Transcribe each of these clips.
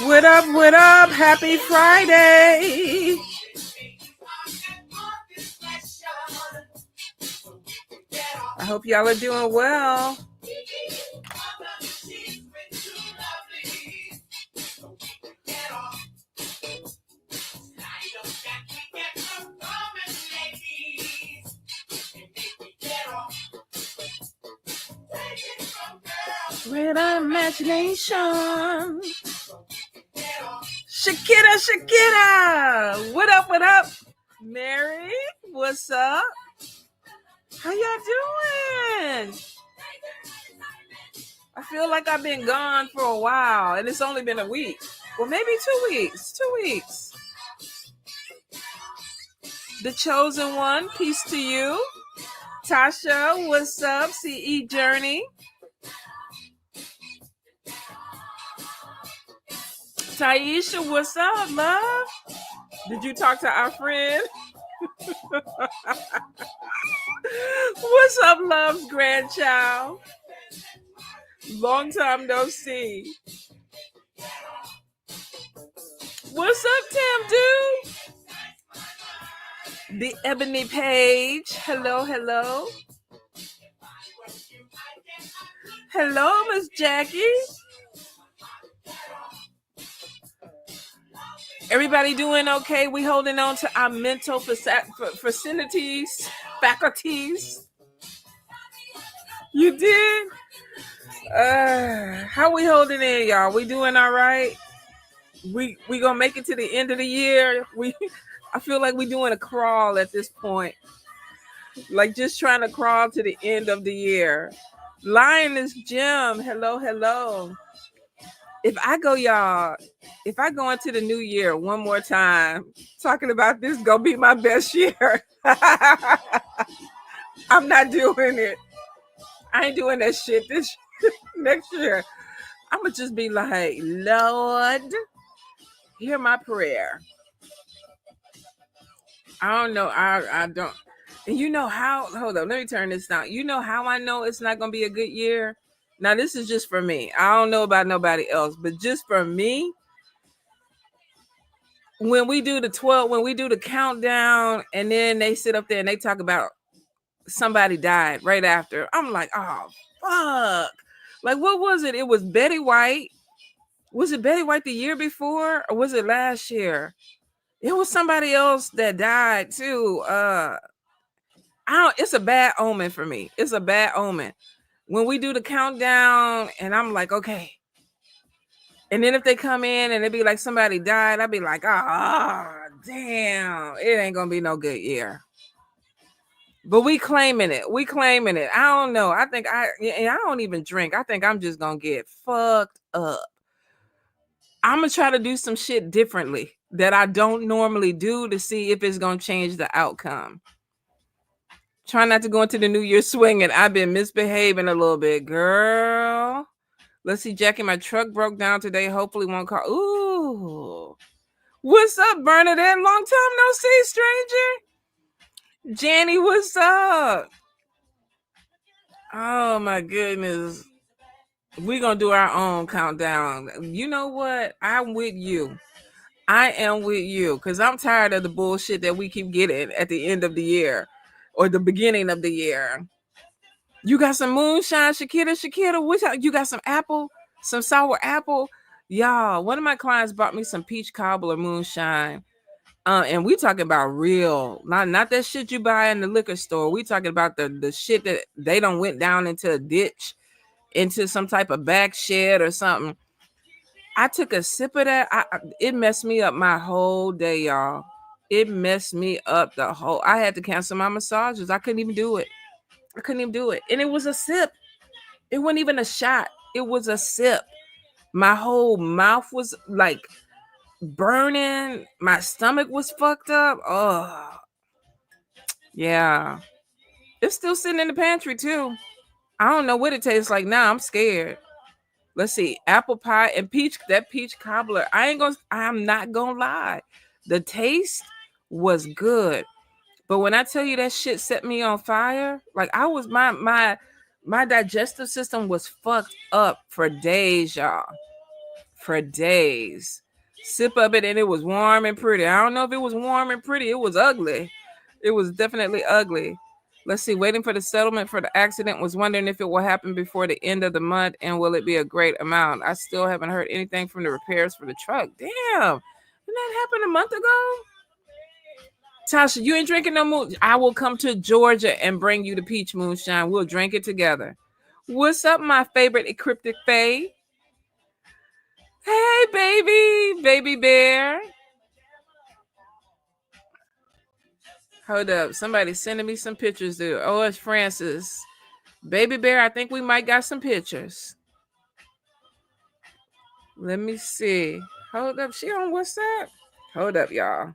What up? What up? Happy Friday. I hope y'all are doing well. With imagination. Shakira. What up? What up? Mary, what's up? How y'all doing? I feel like I've been gone for a while and it's only been a week. Well, maybe 2 weeks. 2 weeks. The chosen one, peace to you. Tasha, what's up? CE Journey. Taisha, what's up, love? Did you talk to our friend? What's up, love's grandchild? Long time no see. What's up, Tam Dude? The Ebony Page. Hello, hello. Hello, Miss Jackie. Everybody doing okay? We holding on to our mental facilities, faculties. You did? How we holding in, y'all? We doing all right? We gonna make it to the end of the year. I feel like we doing a crawl at this point. Like just trying to crawl to the end of the year. Lioness Jim, hello, hello. If I go into the new year one more time, talking about this gonna be my best year. I'm not doing it. I ain't doing that shit this next year. I'm gonna just be like, Lord, hear my prayer. I don't know. I don't. And you know how, hold on, let me turn this down. You know how I know it's not gonna be a good year? Now this is just for me. I don't know about nobody else, but just for me, when we do the countdown, and then they sit up there and they talk about somebody died right after, I'm like, oh fuck. Like, what was it? It was Betty White. Was it Betty White the year before, or was it last year? It was somebody else that died too. It's a bad omen for me. It's a bad omen. When we do the countdown and I'm like, okay. And then if they come in and they be like, somebody died, I'd be like, damn, it ain't gonna be no good year. But we claiming it. I don't know. I don't even drink. I think I'm just gonna get fucked up. I'm gonna try to do some shit differently that I don't normally do to see if it's gonna change the outcome. Try not to go into the new year swinging. I've been misbehaving a little bit, girl. Let's see, Jackie, my truck broke down today. Hopefully won't call. Ooh. What's up, Bernadette? Long time no see, stranger. Janny, what's up? Oh, my goodness. We're going to do our own countdown. You know what? I'm with you. I am with you because I'm tired of the bullshit that we keep getting at the end of the year or the beginning of the year. You got some moonshine, Shakira. You got some apple, some sour apple. Y'all, one of my clients bought me some peach cobbler moonshine. And we talking about real, not that shit you buy in the liquor store. We talking about the shit that they done went down into a ditch, into some type of back shed or something. I took a sip of that. It messed me up my whole day, y'all. It messed me up I had to cancel my massages. I couldn't even do it. And it was a sip. It wasn't even a shot. It was a sip. My whole mouth was like burning. My stomach was fucked up. Oh, yeah. It's still sitting in the pantry too. I don't know what it tastes like now. I'm scared. Let's see. Apple pie and peach cobbler. I'm not gonna lie. The taste was good. But when I tell you that shit set me on fire, like my digestive system was fucked up for days, y'all. for days. Sip of it and it was warm and pretty. I don't know if it was warm and pretty. It was ugly. It was definitely ugly. Let's see. Waiting for the settlement for the accident. Was wondering if it will happen before the end of the month and will it be a great amount. I still haven't heard anything from the repairs for the truck. Damn. Didn't that happen a month ago? Tasha, you ain't drinking no moon. I will come to Georgia and bring you the peach moonshine. We'll drink it together. What's up, my favorite cryptic fae? Hey, baby bear. Hold up. Somebody sending me some pictures, dude. Oh, it's Francis. Baby bear, I think we might got some pictures. Let me see. Hold up. She on WhatsApp? Hold up, y'all.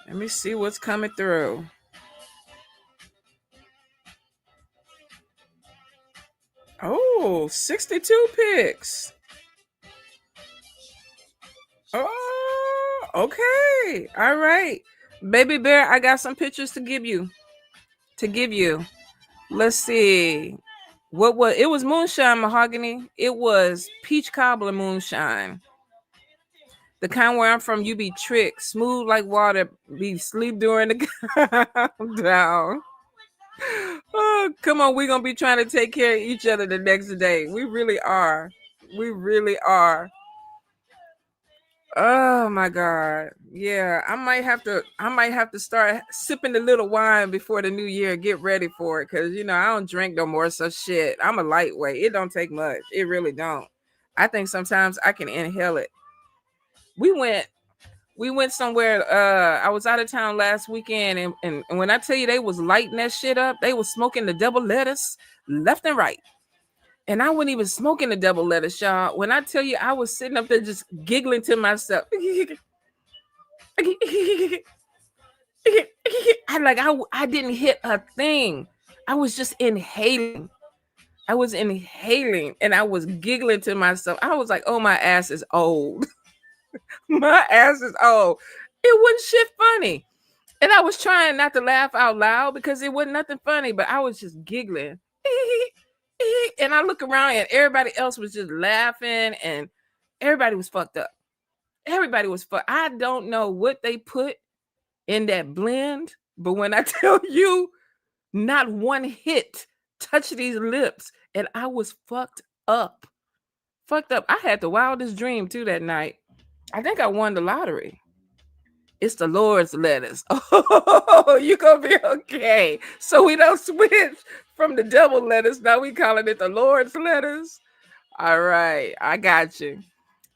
Let me see what's coming through. Oh, 62 pics. Oh, okay. All right. Baby bear, I got some pictures to give you. Let's see. What was it? Was moonshine mahogany. It was peach cobbler moonshine. The kind where I'm from, you be tricked, smooth like water, be sleep during the countdown. Oh, come on, we're gonna be trying to take care of each other the next day. We really are. We really are. Oh my god. Yeah, I might have to start sipping a little wine before the new year, get ready for it. Cause I don't drink no more. So shit. I'm a lightweight. It don't take much. It really don't. I think sometimes I can inhale it. We went somewhere. I was out of town last weekend, and when I tell you they was lighting that shit up, they was smoking the double lettuce left and right. And I wasn't even smoking the double lettuce, y'all. When I tell you I was sitting up there just giggling to myself. I didn't hit a thing. I was just inhaling. I was inhaling and I was giggling to myself. I was like, oh, my ass is old. My ass is old. It wasn't shit funny. And I was trying not to laugh out loud because it wasn't nothing funny, but I was just giggling. And I look around and everybody else was just laughing and everybody was fucked up. Everybody was fucked. I don't know what they put in that blend, but when I tell you not one hit touched these lips and I was fucked up. Fucked up. I had the wildest dream too that night. I think I won the lottery. It's the Lord's lettuce. Oh, you gonna be okay. So we don't switch from the devil lettuce. Now we calling it the Lord's lettuce. All right, I got you.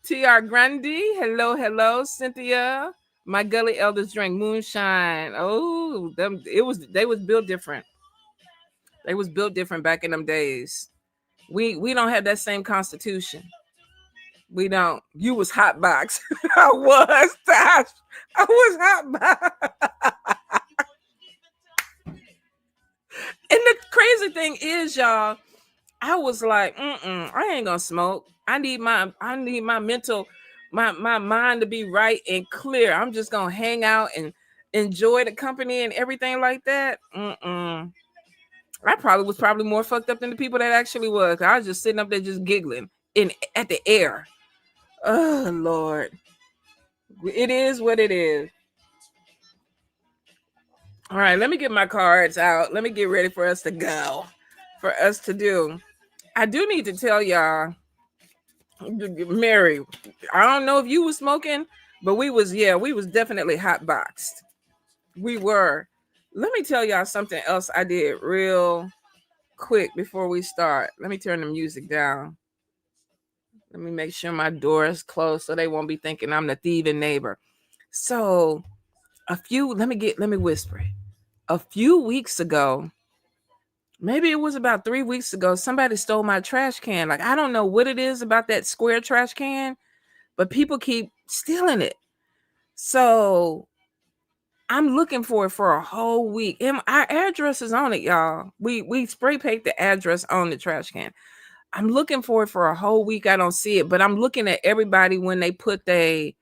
TR Grundy, hello, Cynthia. My gully elders drank moonshine. Oh, they was built different. They was built different back in them days. We don't have that same constitution. We don't. You was hot box. I was, Tash. I was hot box. And the crazy thing is, y'all, I was like, I ain't gonna smoke. I need my mental, my mind to be right and clear. I'm just gonna hang out and enjoy the company and everything like that. I probably was more fucked up than the people that actually was. I was just sitting up there just giggling at the air. Oh Lord. It is what it is. All right, let me get my cards out. Let me get ready for us to go. For us to do. I do need to tell y'all, Mary, I don't know if you was smoking, but we was definitely hot boxed. We were. Let me tell y'all something else I did real quick before we start. Let me turn the music down. Let me make sure my door is closed so they won't be thinking I'm the thieving neighbor. So let me whisper it. A few weeks ago, maybe it was about 3 weeks ago, somebody stole my trash can. Like, I don't know what it is about that square trash can, but people keep stealing it. So I'm looking for it for a whole week. And our address is on it, y'all. We spray paint the address on the trash can. I'm looking for it for a whole week. I don't see it, but I'm looking at everybody when they put they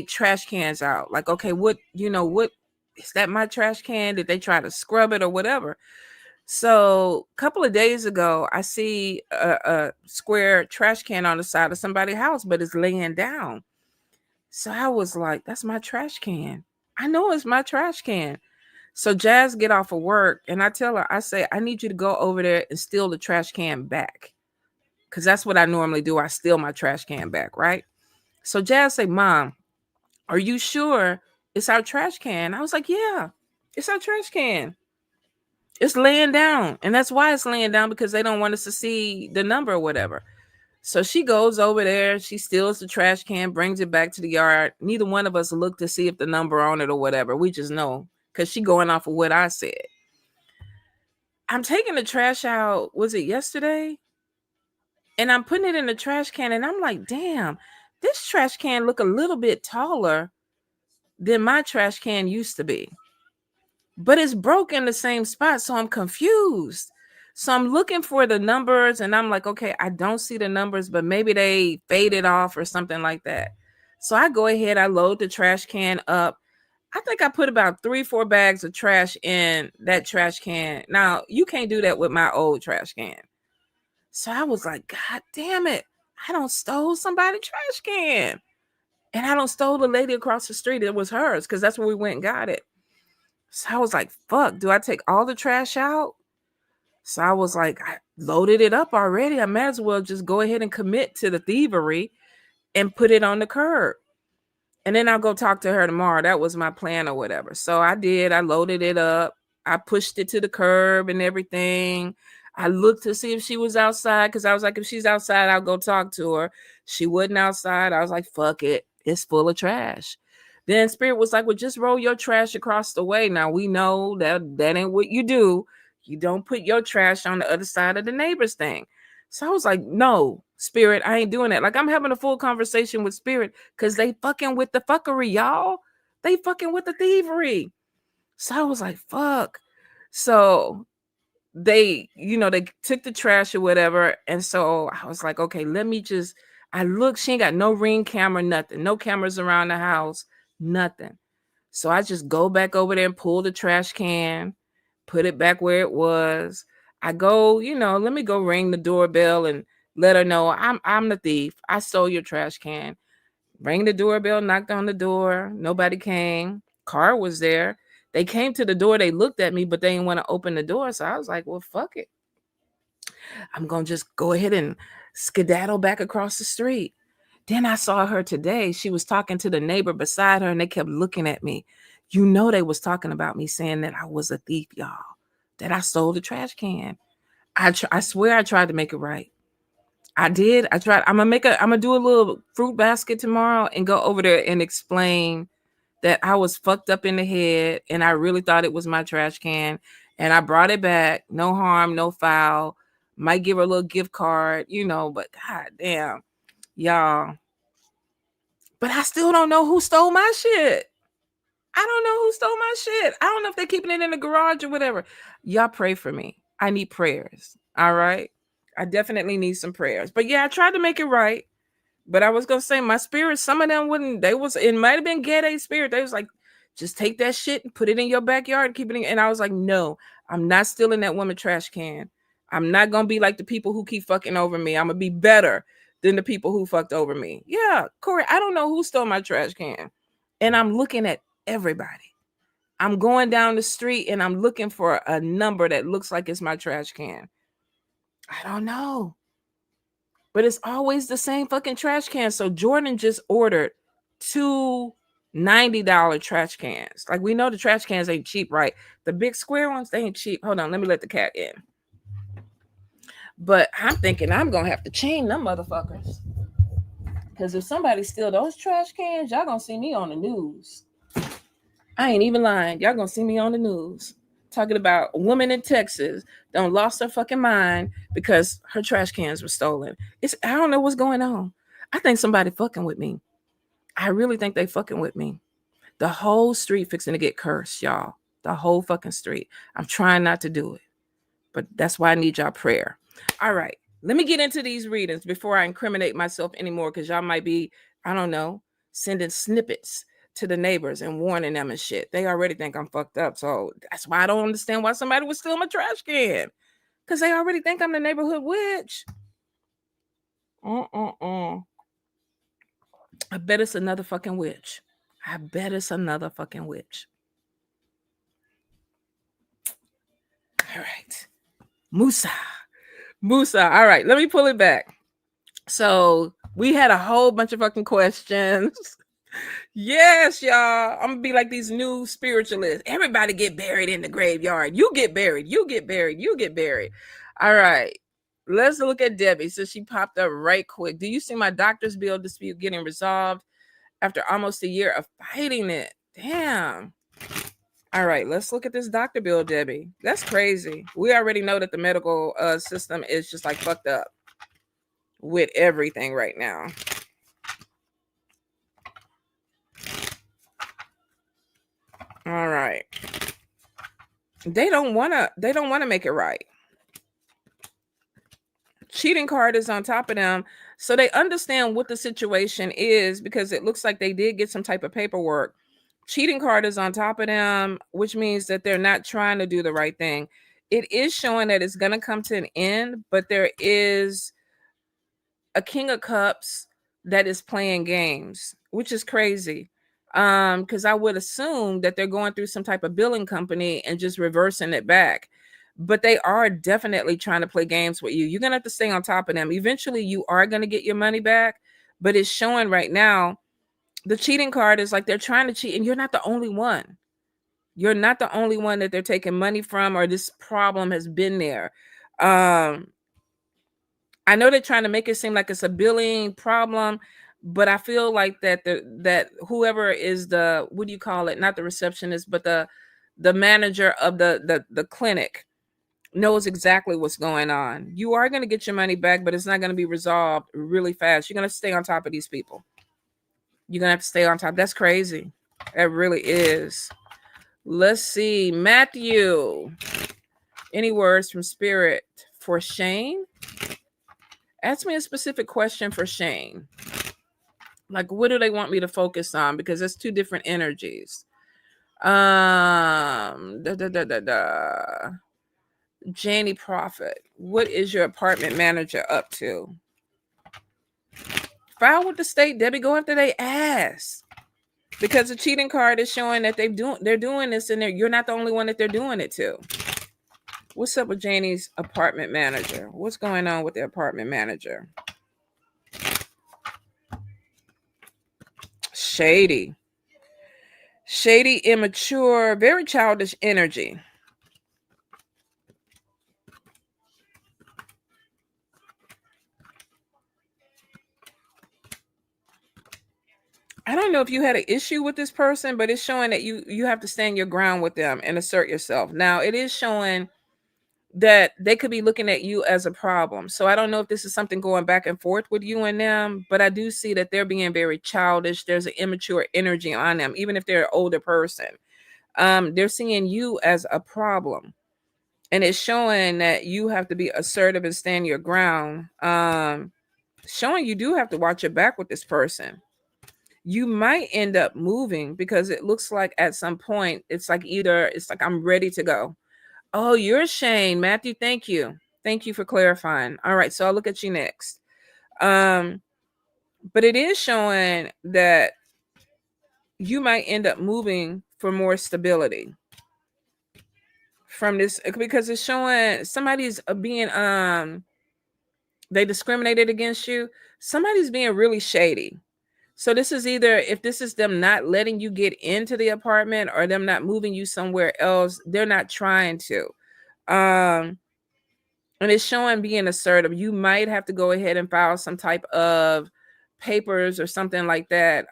trash cans out. Like, okay, what is that my trash can? Did they try to scrub it or whatever? So a couple of days ago, I see a square trash can on the side of somebody's house, but it's laying down. So I was like, that's my trash can. I know it's my trash can. So Jazz get off of work and I tell her, I say, I need you to go over there and steal the trash can back. Cause that's what I normally do. I steal my trash can back, right? So Jazz say, Mom, are you sure it's our trash can? I was like, yeah, it's our trash can. It's laying down. And that's why it's laying down, because they don't want us to see the number or whatever. So she goes over there, she steals the trash can, brings it back to the yard. Neither one of us look to see if the number on it or whatever. We just know because she going off of what I said. I'm taking the trash out, was it yesterday? And I'm putting it in the trash can and I'm like, damn, this trash can look a little bit taller than my trash can used to be. But it's broke in the same spot, so I'm confused. So I'm looking for the numbers and I'm like, okay, I don't see the numbers, but maybe they faded off or something like that. So I go ahead, I load the trash can up. I think I put about 3-4 bags of trash in that trash can. Now, you can't do that with my old trash can. So I was like, God damn it. I don't stole somebody's trash can. And I don't stole the lady across the street. It was hers because that's where we went and got it. So I was like, fuck, do I take all the trash out? So I was like, I loaded it up already. I might as well just go ahead and commit to the thievery and put it on the curb. And then I'll go talk to her tomorrow. That was my plan or whatever. So I did. I loaded it up. I pushed it to the curb and everything. I looked to see if she was outside because I was like, if she's outside, I'll go talk to her. She wasn't outside. I was like, fuck it. It's full of trash. Then Spirit was like, well, just roll your trash across the way. Now we know that ain't what you do. You don't put your trash on the other side of the neighbor's thing. So I was like, no, Spirit, I ain't doing that. Like I'm having a full conversation with Spirit because they fucking with the fuckery, y'all. They fucking with the thievery. So I was like, fuck. So they took the trash or whatever. And so I was like, okay, I look, she ain't got no Ring camera, nothing, no cameras around the house, nothing. So I just go back over there and pull the trash can, put it back where it was. I go, let me go ring the doorbell and let her know I'm the thief. I stole your trash can. Rang the doorbell, knocked on the door. Nobody came. Car was there. They came to the door. They looked at me, but they didn't want to open the door. So I was like, well, fuck it. I'm going to just go ahead and skedaddle back across the street. Then I saw her today. She was talking to the neighbor beside her and they kept looking at me. They was talking about me, saying that I was a thief, y'all, that I stole the trash can. I swear I tried to make it right. I did. I tried. I'm gonna do a little fruit basket tomorrow and go over there and explain that I was fucked up in the head and I really thought it was my trash can and I brought it back. No harm, no foul. Might give her a little gift card, but god damn, y'all. But I still don't know who stole my shit. I don't know who stole my shit. I don't know if they're keeping it in the garage or whatever. Y'all pray for me. I need prayers. All right. I definitely need some prayers. But yeah, I tried to make it right. But I was gonna say my spirit, some of them wouldn't. It might have been Gede spirit. They was like, just take that shit and put it in your backyard and keep it in. And I was like, no, I'm not stealing that woman trash can. I'm not gonna be like the people who keep fucking over me. I'm gonna be better than the people who fucked over me. Yeah, Corey, I don't know who stole my trash can. And I'm looking at everybody. I'm going down the street and I'm looking for a number that looks like it's my trash can. I don't know. But it's always the same fucking trash can. So Jordan just ordered 2 $90 trash cans. Like we know the trash cans ain't cheap, right? The big square ones, they ain't cheap. Hold on, let me let the cat in. But I'm thinking I'm gonna have to chain them motherfuckers. Because if somebody steal those trash cans, y'all gonna see me on the news. I ain't even lying. Y'all gonna see me on the news talking about a woman in Texas done lost her fucking mind because her trash cans were stolen. I don't know what's going on. I think somebody fucking with me. I really think they fucking with me. The whole street fixing to get cursed, y'all. The whole fucking street. I'm trying not to do it, but that's why I need y'all prayer. All right, let me get into these readings before I incriminate myself anymore, because y'all might be, I don't know, sending snippets to the neighbors and warning them and shit. They already think I'm fucked up. So that's why I don't understand why somebody would steal my trash can. Because they already think I'm the neighborhood witch. I bet it's another fucking witch. I bet it's another fucking witch. All right. Musa. All right, let me pull it back. So we had a whole bunch of fucking questions. Yes, y'all. I'm gonna be like these new spiritualists. Everybody get buried in the graveyard. You get buried. You get buried. You get buried. All right. Let's look at Debbie. So she popped up right quick. Do you see my doctor's bill dispute getting resolved after almost a year of fighting it? Damn. All right, let's look at this doctor bill, Debbie. That's crazy. We already know that the medical system is just like fucked up with everything right now. All right. They don't want to make it right. Cheating card is on top of them. So they understand what the situation is because it looks like they did get some type of paperwork. Cheating card is on top of them, which means that they're not trying to do the right thing. It is showing that it's going to come to an end, but there is a King of Cups that is playing games, which is crazy. Because I would assume that they're going through some type of billing company and just reversing it back. But they are definitely trying to play games with you. You're going to have to stay on top of them. Eventually, you are going to get your money back. But it's showing right now, the cheating card is like they're trying to cheat. And you're not the only one. You're not the only one that they're taking money from or this problem has been there. I know they're trying to make it seem like it's a billing problem. But I feel like that whoever is the, what do you call it? Not the receptionist, but the manager of the clinic knows exactly what's going on. You are going to get your money back, but it's not going to be resolved really fast. You're going to stay on top of these people. You're going to have to stay on top. That's crazy. It really is. Let's see. Matthew. Any words from Spirit for Shane? Ask me a specific question for Shane. Like, what do they want me to focus on? Because there's two different energies. Janie Prophet, what is your apartment manager up to? File with the state, Debbie. Go after they ass. Because the cheating card is showing that they're doing this, and you're not the only one that they're doing it to. What's up with Janie's apartment manager? What's going on with the apartment manager? Shady, immature, very childish energy. I don't know if you had an issue with this person, but it's showing that you have to stand your ground with them and assert yourself. Now, it is showing that they could be looking at you as a problem. So I don't know if this is something going back and forth with you and them, but I do see that they're being very childish. There's an immature energy on them, even if they're an older person. They're seeing you as a problem. And it's showing that you have to be assertive and stand your ground. Showing you do have to watch your back with this person. You might end up moving because it looks like at some point it's like I'm ready to go. Oh, you're Shane. Matthew, thank you. Thank you for clarifying. All right, so I'll look at you next. But it is showing that you might end up moving for more stability from this, because it's showing somebody's being they discriminated against you. Somebody's being really shady. So this is either, if this is them not letting you get into the apartment or them not moving you somewhere else, they're not trying to. And it's showing being assertive. You might have to go ahead and file some type of papers or something like that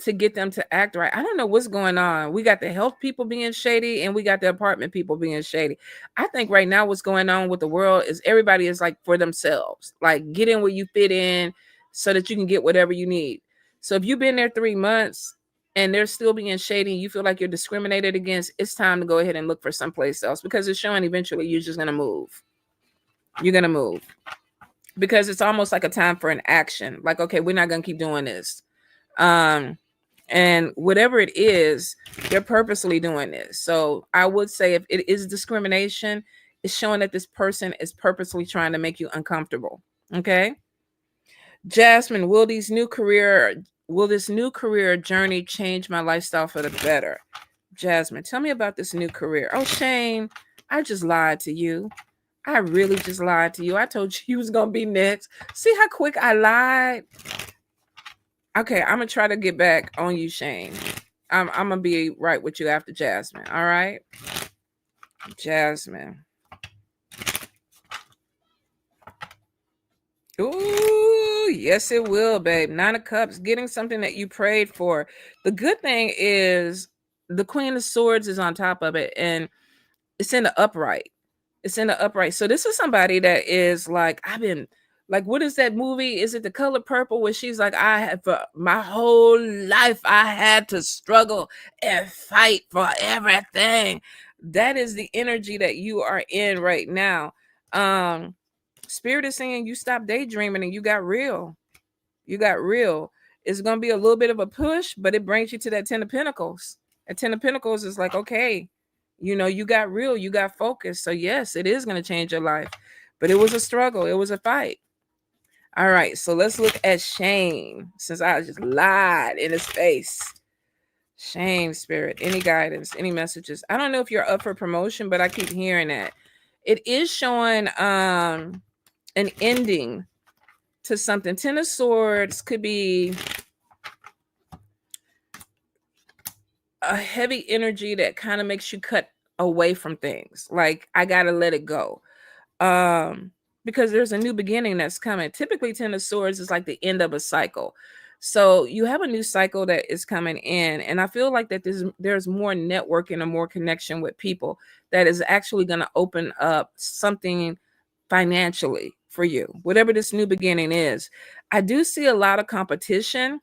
to get them to act right. I don't know what's going on. We got the health people being shady and we got the apartment people being shady. I think right now what's going on with the world is everybody is like for themselves. Like, get in where you fit in so that you can get whatever you need. So if you've been there 3 months and they're still being shady, you feel like you're discriminated against, it's time to go ahead and look for someplace else, because it's showing eventually you're just going to move. You're going to move because it's almost like a time for an action. Like, okay, we're not going to keep doing this. And whatever it is, they're purposely doing this. So I would say if it is discrimination, it's showing that this person is purposely trying to make you uncomfortable. Okay. Jasmine, will this new career journey change my lifestyle for the better? Jasmine, tell me about this new career. Oh, Shane, I just lied to you. I really just lied to you. I told you you was gonna be next. See how quick I lied? Okay, I'm gonna try to get back on you, Shane. I'm gonna be right with you after Jasmine. All right, Jasmine. Ooh, yes, it will, babe. 9 of Cups, getting something that you prayed for. The good thing is the Queen of Swords is on top of it, and it's in the upright. It's in the upright. So this is somebody that is like, I've been like, what is that movie? Is it The Color Purple? Where she's like, I have for my whole life, I had to struggle and fight for everything. That is the energy that you are in right now. Spirit is saying you stop daydreaming and you got real. You got real. It's gonna be a little bit of a push, but it brings you to that 10 of Pentacles. At 10 of Pentacles is like, okay, you got real, you got focus. So yes, it is gonna change your life. But it was a struggle, it was a fight. All right, so let's look at Shane. Since I just lied in his face. Shane, Spirit, any guidance, any messages? I don't know if you're up for promotion, but I keep hearing that. It is showing an ending to something. 10 of Swords could be a heavy energy that kind of makes you cut away from things. Like, I gotta let it go. Because there's a new beginning that's coming. Typically, 10 of Swords is like the end of a cycle. So you have a new cycle that is coming in, and I feel like that there's more networking and more connection with people that is actually going to open up something financially for you, whatever this new beginning is. I do see a lot of competition.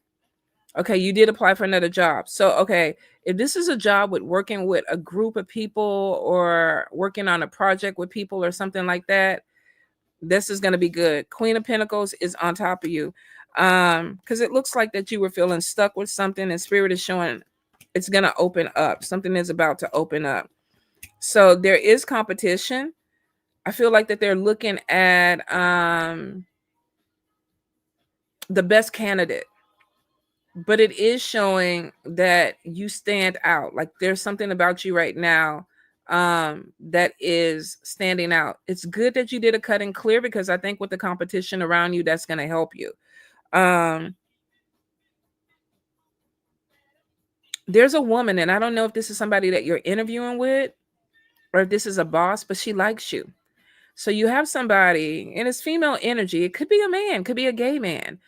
Okay, you did apply for another job. So, okay, if this is a job with working with a group of people or working on a project with people or something like that, this is going to be good. Queen of Pentacles is on top of you. Because it looks like that you were feeling stuck with something, and Spirit is showing it's going to open up. Something is about to open up. So there is competition. I feel like that they're looking at the best candidate, but it is showing that you stand out. Like, there's something about you right now that is standing out. It's good that you did a cut and clear, because I think with the competition around you, that's going to help you. There's a woman, and I don't know if this is somebody that you're interviewing with or if this is a boss, but she likes you. So you have somebody, and it's female energy. It could be a man, could be a gay man,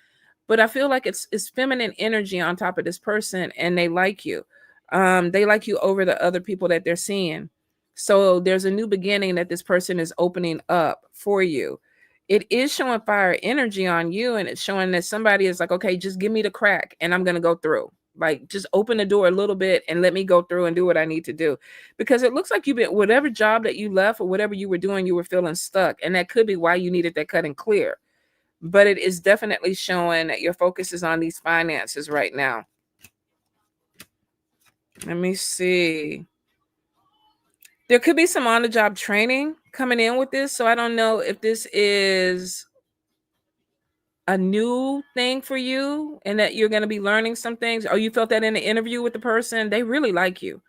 but I feel like it's feminine energy on top of this person, and they like you. They like you over the other people that they're seeing. So there's a new beginning that this person is opening up for you. It is showing fire energy on you, and it's showing that somebody is like, okay, just give me the crack and I'm going to go through. Like, just open the door a little bit and let me go through and do what I need to do. Because it looks like you've been, whatever job that you left or whatever you were doing, you were feeling stuck. And that could be why you needed that cut and clear. But it is definitely showing that your focus is on these finances right now. Let me see. There could be some on-the-job training coming in with this. So I don't know if this is a new thing for you and that you're going to be learning some things, or you felt that in the interview with the person, they really like you,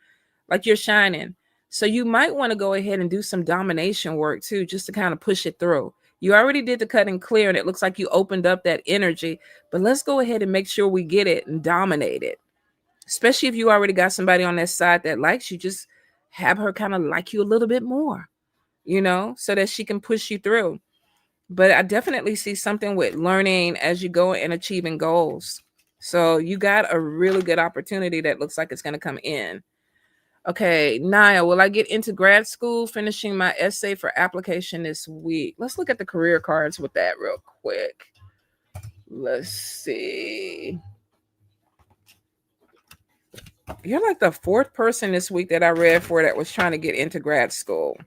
like you're shining. So you might want to go ahead and do some domination work too, just to kind of push it through. You already did the cut and clear, and it looks like you opened up that energy, but let's go ahead and make sure we get it and dominate it. Especially if you already got somebody on that side that likes you, just have her kind of like you a little bit more, so that she can push you through. But I definitely see something with learning as you go and achieving goals. So you got a really good opportunity that looks like it's going to come in. Okay, Naya, will I get into grad school, finishing my essay for application this week? Let's look at the career cards with that real quick. Let's see. You're like the 4th person this week that I read for that was trying to get into grad school.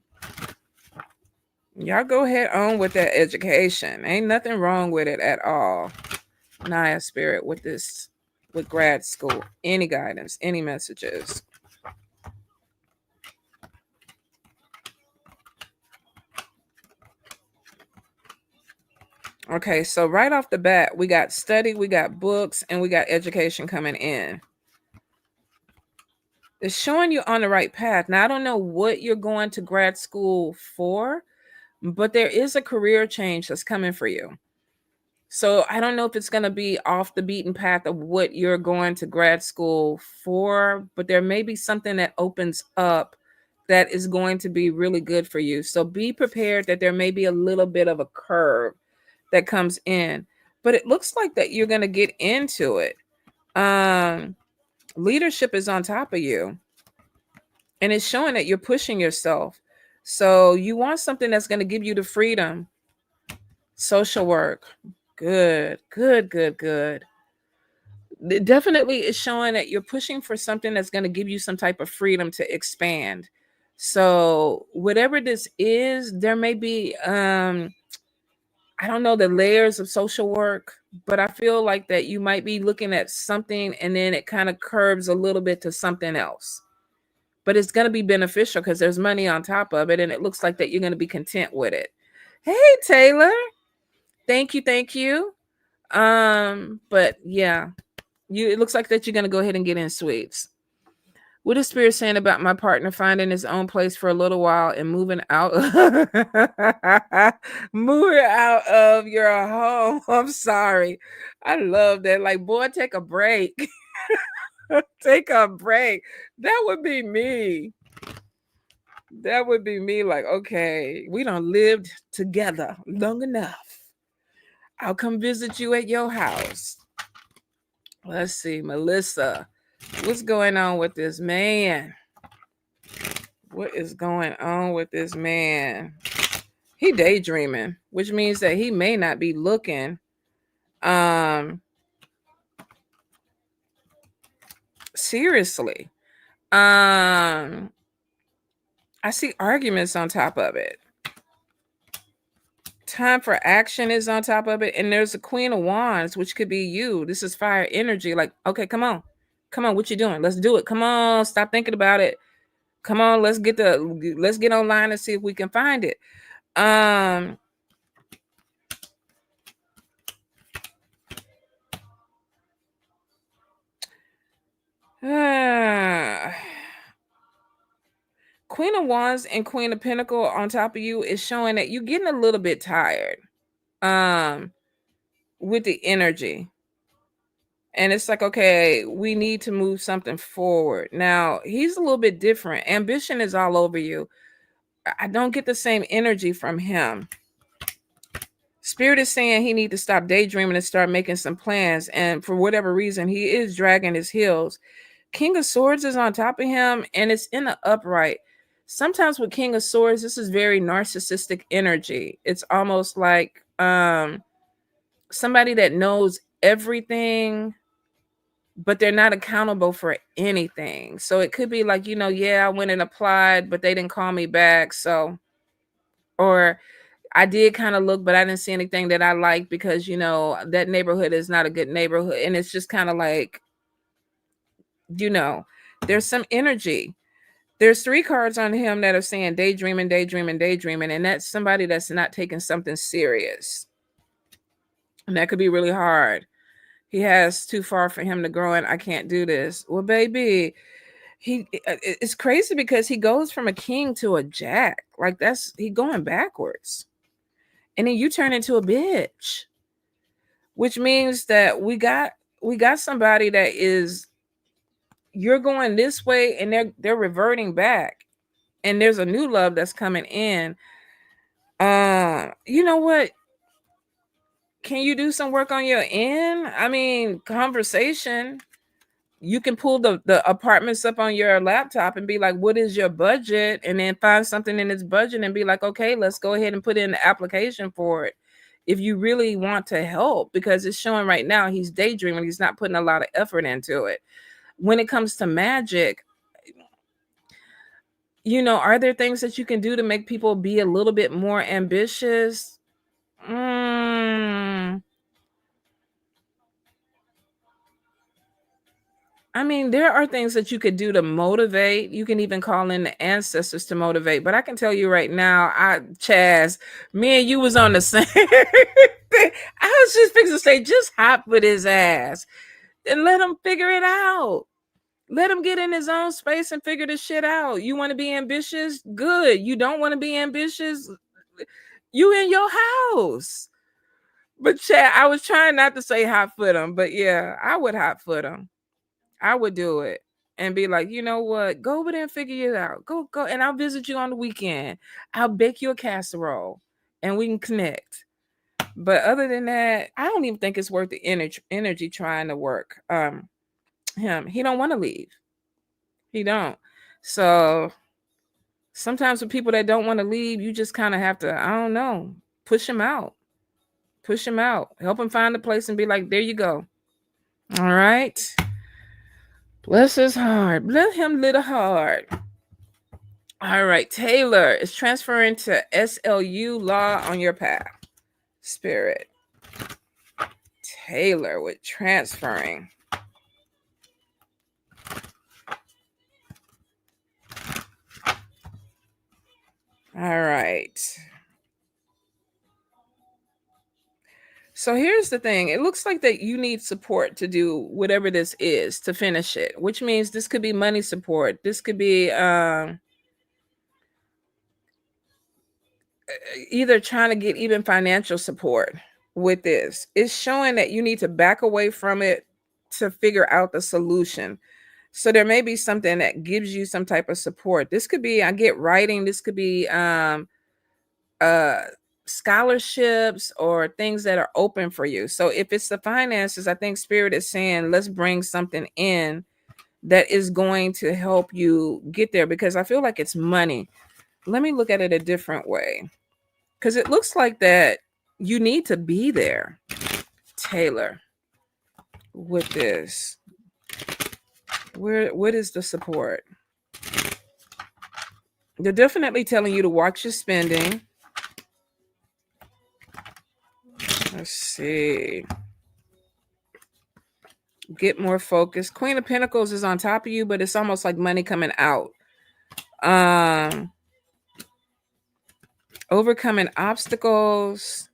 Y'all go ahead on with that education. Ain't nothing wrong with it at all. Naya, Spirit, with this with grad school? Any guidance, any messages? Okay, so right off the bat, we got study, we got books, and we got education coming in. It's showing you on the right path. Now, I don't know what you're going to grad school for, but there is a career change that's coming for you. So I don't know if it's going to be off the beaten path of what you're going to grad school for, but there may be something that opens up that is going to be really good for you. So be prepared that there may be a little bit of a curve that comes in, but it looks like that you're going to get into it. Um, Leadership is on top of you, and it's showing that you're pushing yourself. So you want something that's going to give you the freedom. Social work. Good, good, good, good. It definitely is showing that you're pushing for something that's going to give you some type of freedom to expand. So whatever this is, there may be I don't know the layers of social work, but I feel like that you might be looking at something and then it kind of curves a little bit to something else. But it's going to be beneficial because there's money on top of it, and it looks like that you're going to be content with it. Hey, Taylor. Thank you, thank you. But yeah, it looks like that you're going to go ahead and get in sweets. What is Spirit saying about my partner finding his own place for a little while and moving out moving out of your home? I'm sorry. I love that. Like, boy, take a break. Take a break. That would be me. That would be me. Like, okay, we done lived together long enough. I'll come visit you at your house. Let's see, Melissa. What's going on with this man? What is going on with this man? He daydreaming, which means that he may not be looking. Seriously. I see arguments on top of it. Time for action is on top of it. And there's a Queen of Wands, which could be you. This is fire energy. Like, okay, come on. Come on, what you doing? Let's do it. Come on, stop thinking about it. Come on, let's get online and see if we can find it. Queen of Wands and Queen of Pentacle on top of you is showing that you're getting a little bit tired with the energy. And it's like, okay, we need to move something forward. Now, he's a little bit different. Ambition is all over you. I don't get the same energy from him. Spirit is saying he needs to stop daydreaming and start making some plans. And for whatever reason, he is dragging his heels. King of Swords is on top of him, and it's in the upright. Sometimes with King of Swords, this is very narcissistic energy. It's almost like somebody that knows everything, but they're not accountable for anything. So it could be like, yeah, I went and applied, but they didn't call me back. So, or I did kind of look, but I didn't see anything that I liked because, that neighborhood is not a good neighborhood. And it's just kind of like, there's some energy. There's 3 cards on him that are saying daydreaming, daydreaming, daydreaming. And that's somebody that's not taking something serious. And that could be really hard. He has too far for him to grow and I can't do this. Well, baby, it's crazy because he goes from a king to a jack. Like he going backwards. And then you turn into a bitch. Which means that we got somebody that is, you're going this way and they're reverting back. And there's a new love that's coming in. You know what? Can you do some work on your end? I mean, conversation. You can pull the apartments up on your laptop and be like, what is your budget? And then find something in its budget and be like, okay, let's go ahead and put in the application for it. If you really want to help, because it's showing right now he's daydreaming. He's not putting a lot of effort into it. When it comes to magic, are there things that you can do to make people be a little bit more ambitious? I mean, there are things that you could do to motivate. You can even call in the ancestors to motivate. But I can tell you right now, Chaz, me and you was on the same thing. I was just fixing to say, just hop with his ass and let him figure it out. Let him get in his own space and figure this shit out. You want to be ambitious? Good. You don't want to be ambitious? You in your house. But Chad, I was trying not to say hot foot him, but yeah, I would hot foot him. I would do it and be like, you know what? Go over there and figure it out. Go, and I'll visit you on the weekend. I'll bake you a casserole, and we can connect. But other than that, I don't even think it's worth the energy trying to work. He don't want to leave. He don't. So sometimes with people that don't want to leave, you just kind of have to, I don't know, push him out. Push him out. Help him find a place and be like, there you go. All right. Bless his heart. Bless him little heart. All right. Taylor is transferring to SLU law on your path. Spirit. Taylor with transferring. All right. So here's the thing. It looks like that you need support to do whatever this is to finish it, which means this could be money support. This could be either trying to get even financial support with this. It's showing that you need to back away from it to figure out the solution. So there may be something that gives you some type of support. This could be, I get writing. This could be scholarships or things that are open for you. So if it's the finances, I think Spirit is saying, let's bring something in that is going to help you get there, because I feel like it's money. Let me look at it a different way, because it looks like that you need to be there, Taylor, with this. What is the support? They're definitely telling you to watch your spending. Let's see. Get more focused. Queen of Pentacles is on top of you, but it's almost like money coming out. Overcoming obstacles.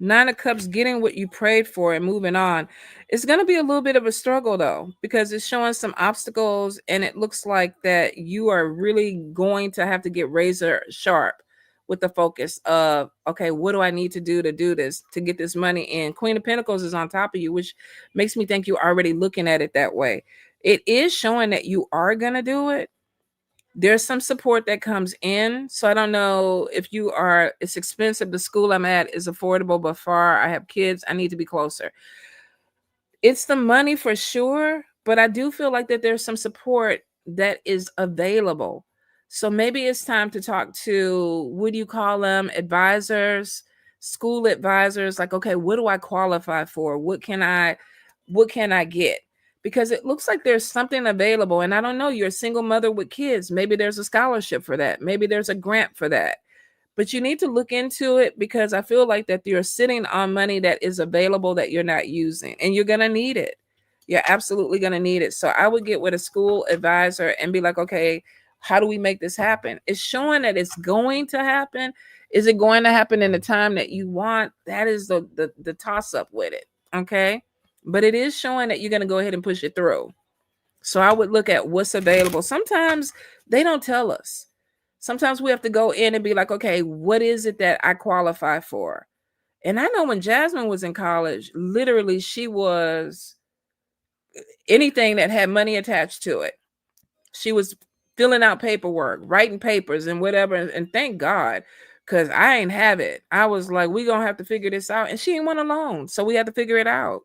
9 of Cups, getting what you prayed for and moving on. It's going to be a little bit of a struggle, though, because it's showing some obstacles, and it looks like that you are really going to have to get razor sharp with the focus of, okay, what do I need to do this, to get this money in? Queen of Pentacles is on top of you, which makes me think you're already looking at it that way. It is showing that you are going to do it. There's some support that comes in. So I don't know if you are, it's expensive. The school I'm at is affordable, but far. I have kids. I need to be closer. It's the money for sure, but I do feel like that there's some support that is available. So maybe it's time to talk to, what do you call them? Advisors, school advisors. Like, okay, what do I qualify for? What can I get? Because it looks like there's something available. And I don't know, you're a single mother with kids. Maybe there's a scholarship for that. Maybe there's a grant for that. But you need to look into it, because I feel like that you're sitting on money that is available that you're not using, and you're going to need it. You're absolutely going to need it. So I would get with a school advisor and be like, okay, how do we make this happen? It's showing that it's going to happen. Is it going to happen in the time that you want? That is the toss up with it. Okay. But it is showing that you're going to go ahead and push it through. So I would look at what's available. Sometimes they don't tell us. Sometimes we have to go in and be like, okay, what is it that I qualify for? And I know when Jasmine was in college, literally she was anything that had money attached to it. She was filling out paperwork, writing papers and whatever. And thank God, because I ain't have it. I was like, we're going to have to figure this out. And she ain't went alone. So we had to figure it out.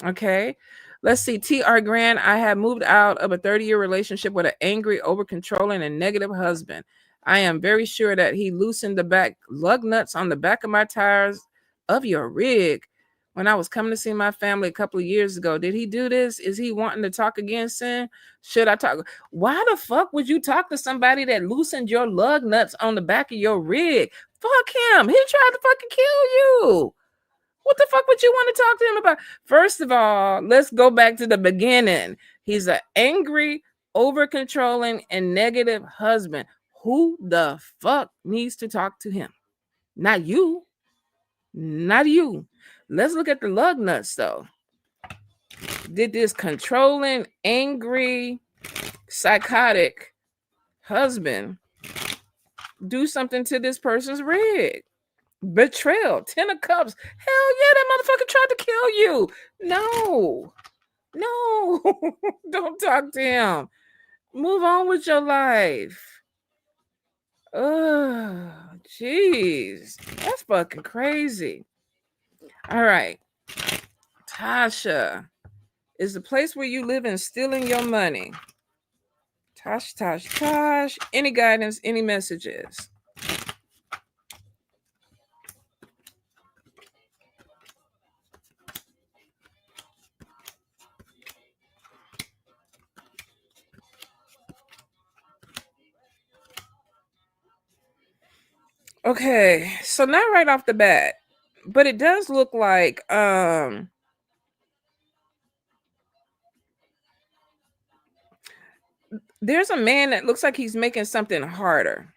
Okay. Let's see. TR Grand, I have moved out of a 30-year relationship with an angry, over-controlling, and negative husband. I am very sure that he loosened the back lug nuts on the back of my tires of your rig when I was coming to see my family a couple of years ago. Did he do this? Is he wanting to talk again, Sin? Should I talk? Why the fuck would you talk to somebody that loosened your lug nuts on the back of your rig? Fuck him. He tried to fucking kill you. What the fuck would you want to talk to him about? First of all, let's go back to the beginning. He's an angry, over controlling, and negative husband. Who the fuck needs to talk to him? Not you. Not you. Let's look at the lug nuts though. Did this controlling, angry, psychotic husband do something to this person's rig? Betrayal, 10 of Cups. Hell yeah, that motherfucker tried to kill you. No, don't talk to him. Move on with your life. Oh, jeez. That's fucking crazy. All right. Tasha, is the place where you live in stealing your money? Tosh. Any guidance, any messages? Okay, so not right off the bat, but it does look like there's a man that looks like he's making something harder.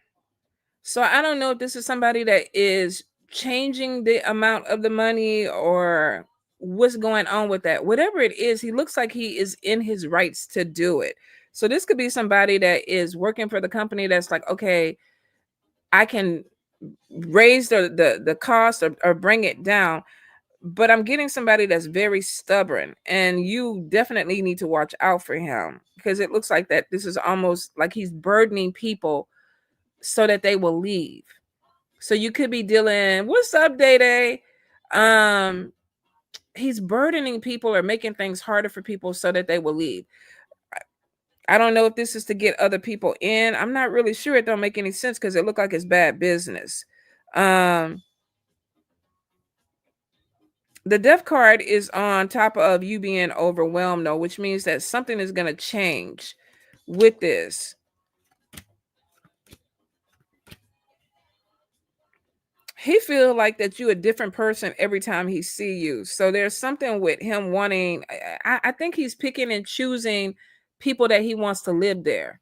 So I don't know if this is somebody that is changing the amount of the money or what's going on with that. Whatever it is, he looks like he is in his rights to do it. So this could be somebody that is working for the company that's like, okay, I can raise the cost or bring it down, but I'm getting somebody that's very stubborn, and you definitely need to watch out for him because it looks like that this is almost like he's burdening people so that they will leave. So you could be dealing, what's up, Day Day? He's burdening people or making things harder for people so that they will leave. I don't know if this is to get other people in. I'm not really sure. It don't make any sense because it looked like it's bad business. The death card is on top of you being overwhelmed, though, which means that something is going to change with this. He feel like that you a different person every time he see you. So there's something with him wanting. I think he's picking and choosing people that he wants to live there.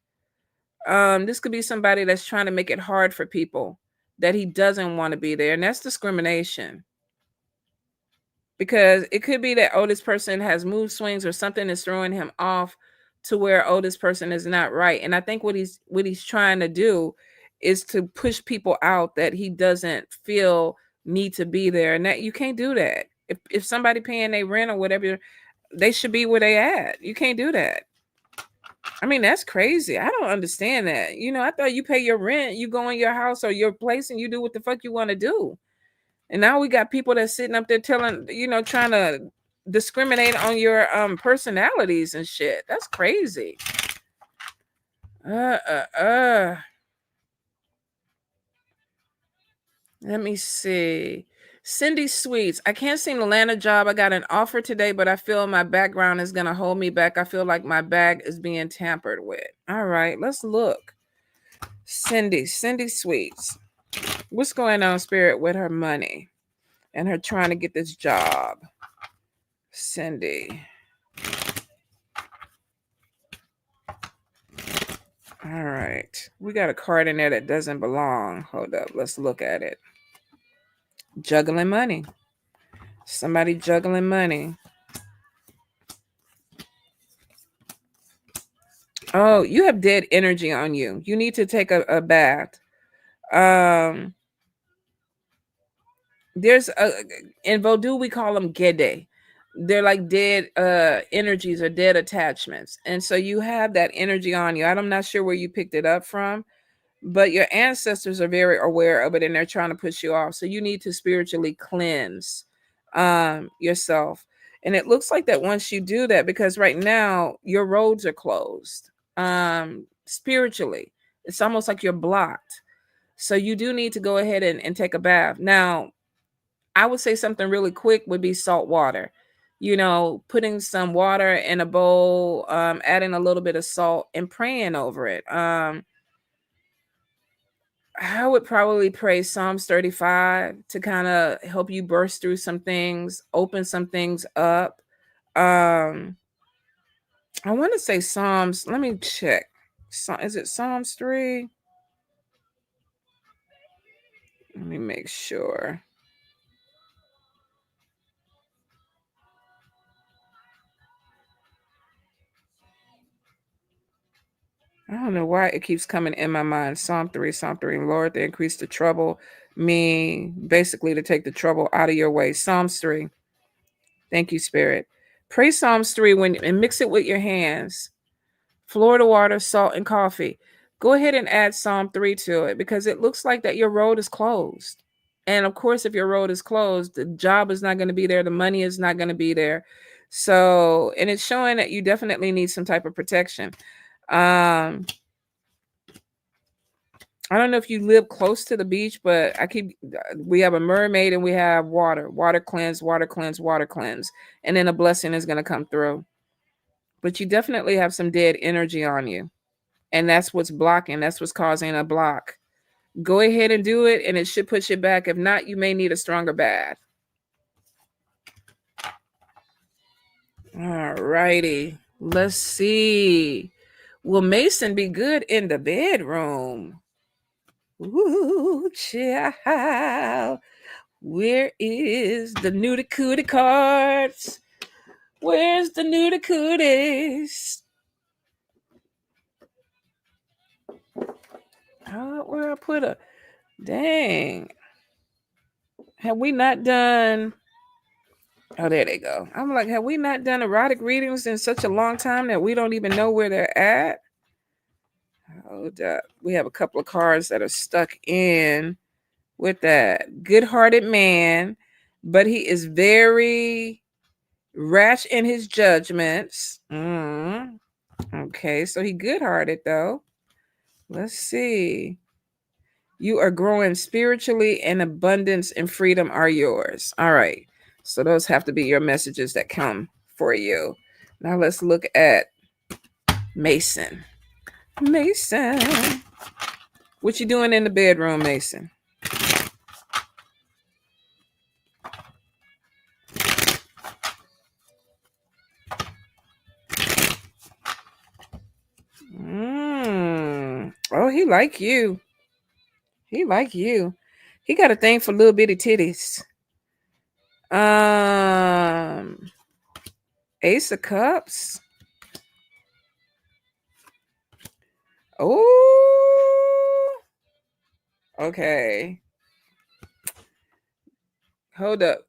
This could be somebody that's trying to make it hard for people that he doesn't want to be there, and that's discrimination. Because it could be that this person has mood swings or something is throwing him off to where this person is not right. And I think what he's trying to do is to push people out that he doesn't feel need to be there. And that you can't do that. If somebody paying their rent or whatever, they should be where they at. You can't do that. I mean, that's crazy. I don't understand that. I thought you pay your rent, you go in your house or your place and you do what the fuck you want to do. And now we got people that's sitting up there telling, trying to discriminate on your personalities and shit. That's crazy. Let me see. Cindy Sweets. I can't seem to land a job. I got an offer today, but I feel my background is going to hold me back. I feel like my bag is being tampered with. All right, let's look. Cindy Sweets. What's going on, Spirit, with her money and her trying to get this job? Cindy. All right. We got a card in there that doesn't belong. Hold up. Let's look at it. Juggling money. Somebody juggling money. Oh, you have dead energy on you. You need to take a bath. There's in Vodou we call them gede. They're like dead energies or dead attachments. And so you have that energy on you. I'm not sure where you picked it up from, but your ancestors are very aware of it and they're trying to push you off. So you need to spiritually cleanse yourself. And it looks like that once you do that, because right now your roads are closed spiritually. It's almost like you're blocked. So you do need to go ahead and take a bath. Now, I would say something really quick would be salt water. Putting some water in a bowl, adding a little bit of salt and praying over it. I would probably pray Psalms 35 to kind of help you burst through some things, open some things up. Um, I want to say Psalms. Let me check. Is it Psalms 3? Let me make sure. I don't know why it keeps coming in my mind. Psalm 3, Psalm 3. Lord, they increase the trouble. Me, basically, to take the trouble out of your way. Psalms 3. Thank you, Spirit. Pray Psalms 3 and mix it with your hands. Florida water, salt, and coffee. Go ahead and add Psalm 3 to it because it looks like that your road is closed. And of course, if your road is closed, the job is not going to be there. The money is not going to be there. So, and it's showing that you definitely need some type of protection. I don't know if you live close to the beach, but we have a mermaid and we have water cleanse, water cleanse, water cleanse. And then a blessing is going to come through. But you definitely have some dead energy on you. And that's what's blocking. That's what's causing a block. Go ahead and do it, and it should push it back. If not, you may need a stronger bath. All righty. Let's see. Will Mason be good in the bedroom? Ooh, child. Where is the nudie cootie cards? Where's the nudie cooties? Where I put a dang. Have we not done? Oh, there they go. I'm like, have we not done erotic readings in such a long time that we don't even know where they're at? Hold up. We have a couple of cards that are stuck in with that good-hearted man, but he is very rash in his judgments. Okay, so he good-hearted though. Let's see. You are growing spiritually, and abundance and freedom are yours. All right. So those have to be your messages that come for you. Now let's look at Mason. Mason. What you doing in the bedroom, Mason? Oh, he like you. He like you. He got a thing for little bitty titties. Ace of Cups. Oh. Okay. Hold up.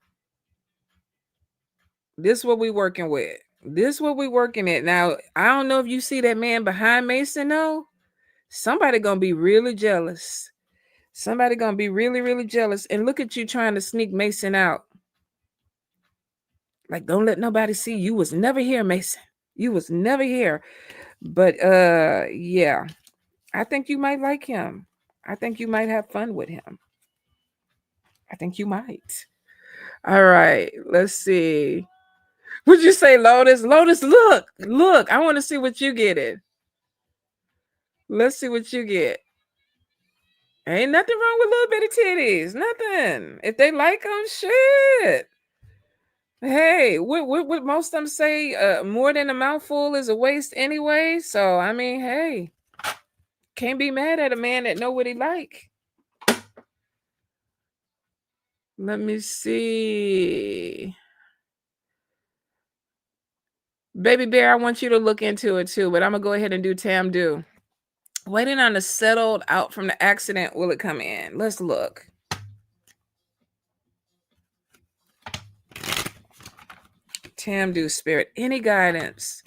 This is what we working with. This is what we working at. Now, I don't know if you see that man behind Mason, though. Somebody gonna be really jealous. Somebody gonna be really, really jealous. And look at you trying to sneak Mason out. Like, don't let nobody see. You was never here, Mason. You was never here. But yeah. I think you might like him. I think you might have fun with him. I think you might. All right. Let's see. Would you say Lotus? Lotus, look. I want to see what you get it. Let's see what you get. Ain't nothing wrong with little bitty titties. Nothing. If they like them, shit. Hey, what most of them say, more than a mouthful is a waste anyway. So, I mean, hey, can't be mad at a man that know what he like. Let me see. Baby Bear, I want you to look into it too, but I'm going to go ahead and do Tam Do. Waiting on the settled out from the accident. Will it come in? Let's look. Tam Do Spirit. Any guidance?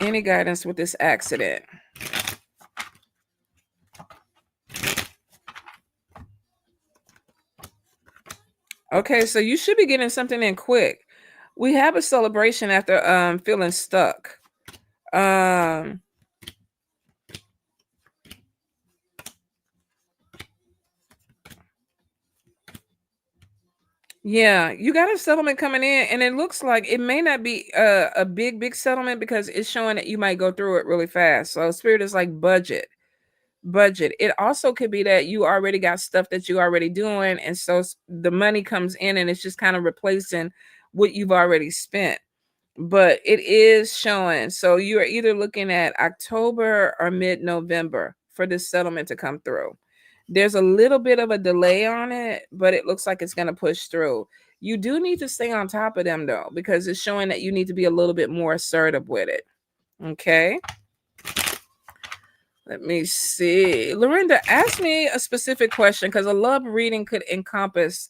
Any guidance with this accident? Okay, so you should be getting something in quick. We have a celebration after feeling stuck. Yeah, you got a settlement coming in, and it looks like it may not be a big settlement because it's showing that you might go through it really fast. So Spirit is like budget. budget. It also could be that you already got stuff that you already doing, and so the money comes in and it's just kind of replacing what you've already spent. But it is showing, so you're either looking at October or mid-November for this settlement to come through. There's a little bit of a delay on it, but it looks like it's going to push through. You do need to stay on top of them though, because it's showing that you need to be a little bit more assertive with it. Okay. Let me see. Lorinda, ask me a specific question, because a love reading could encompass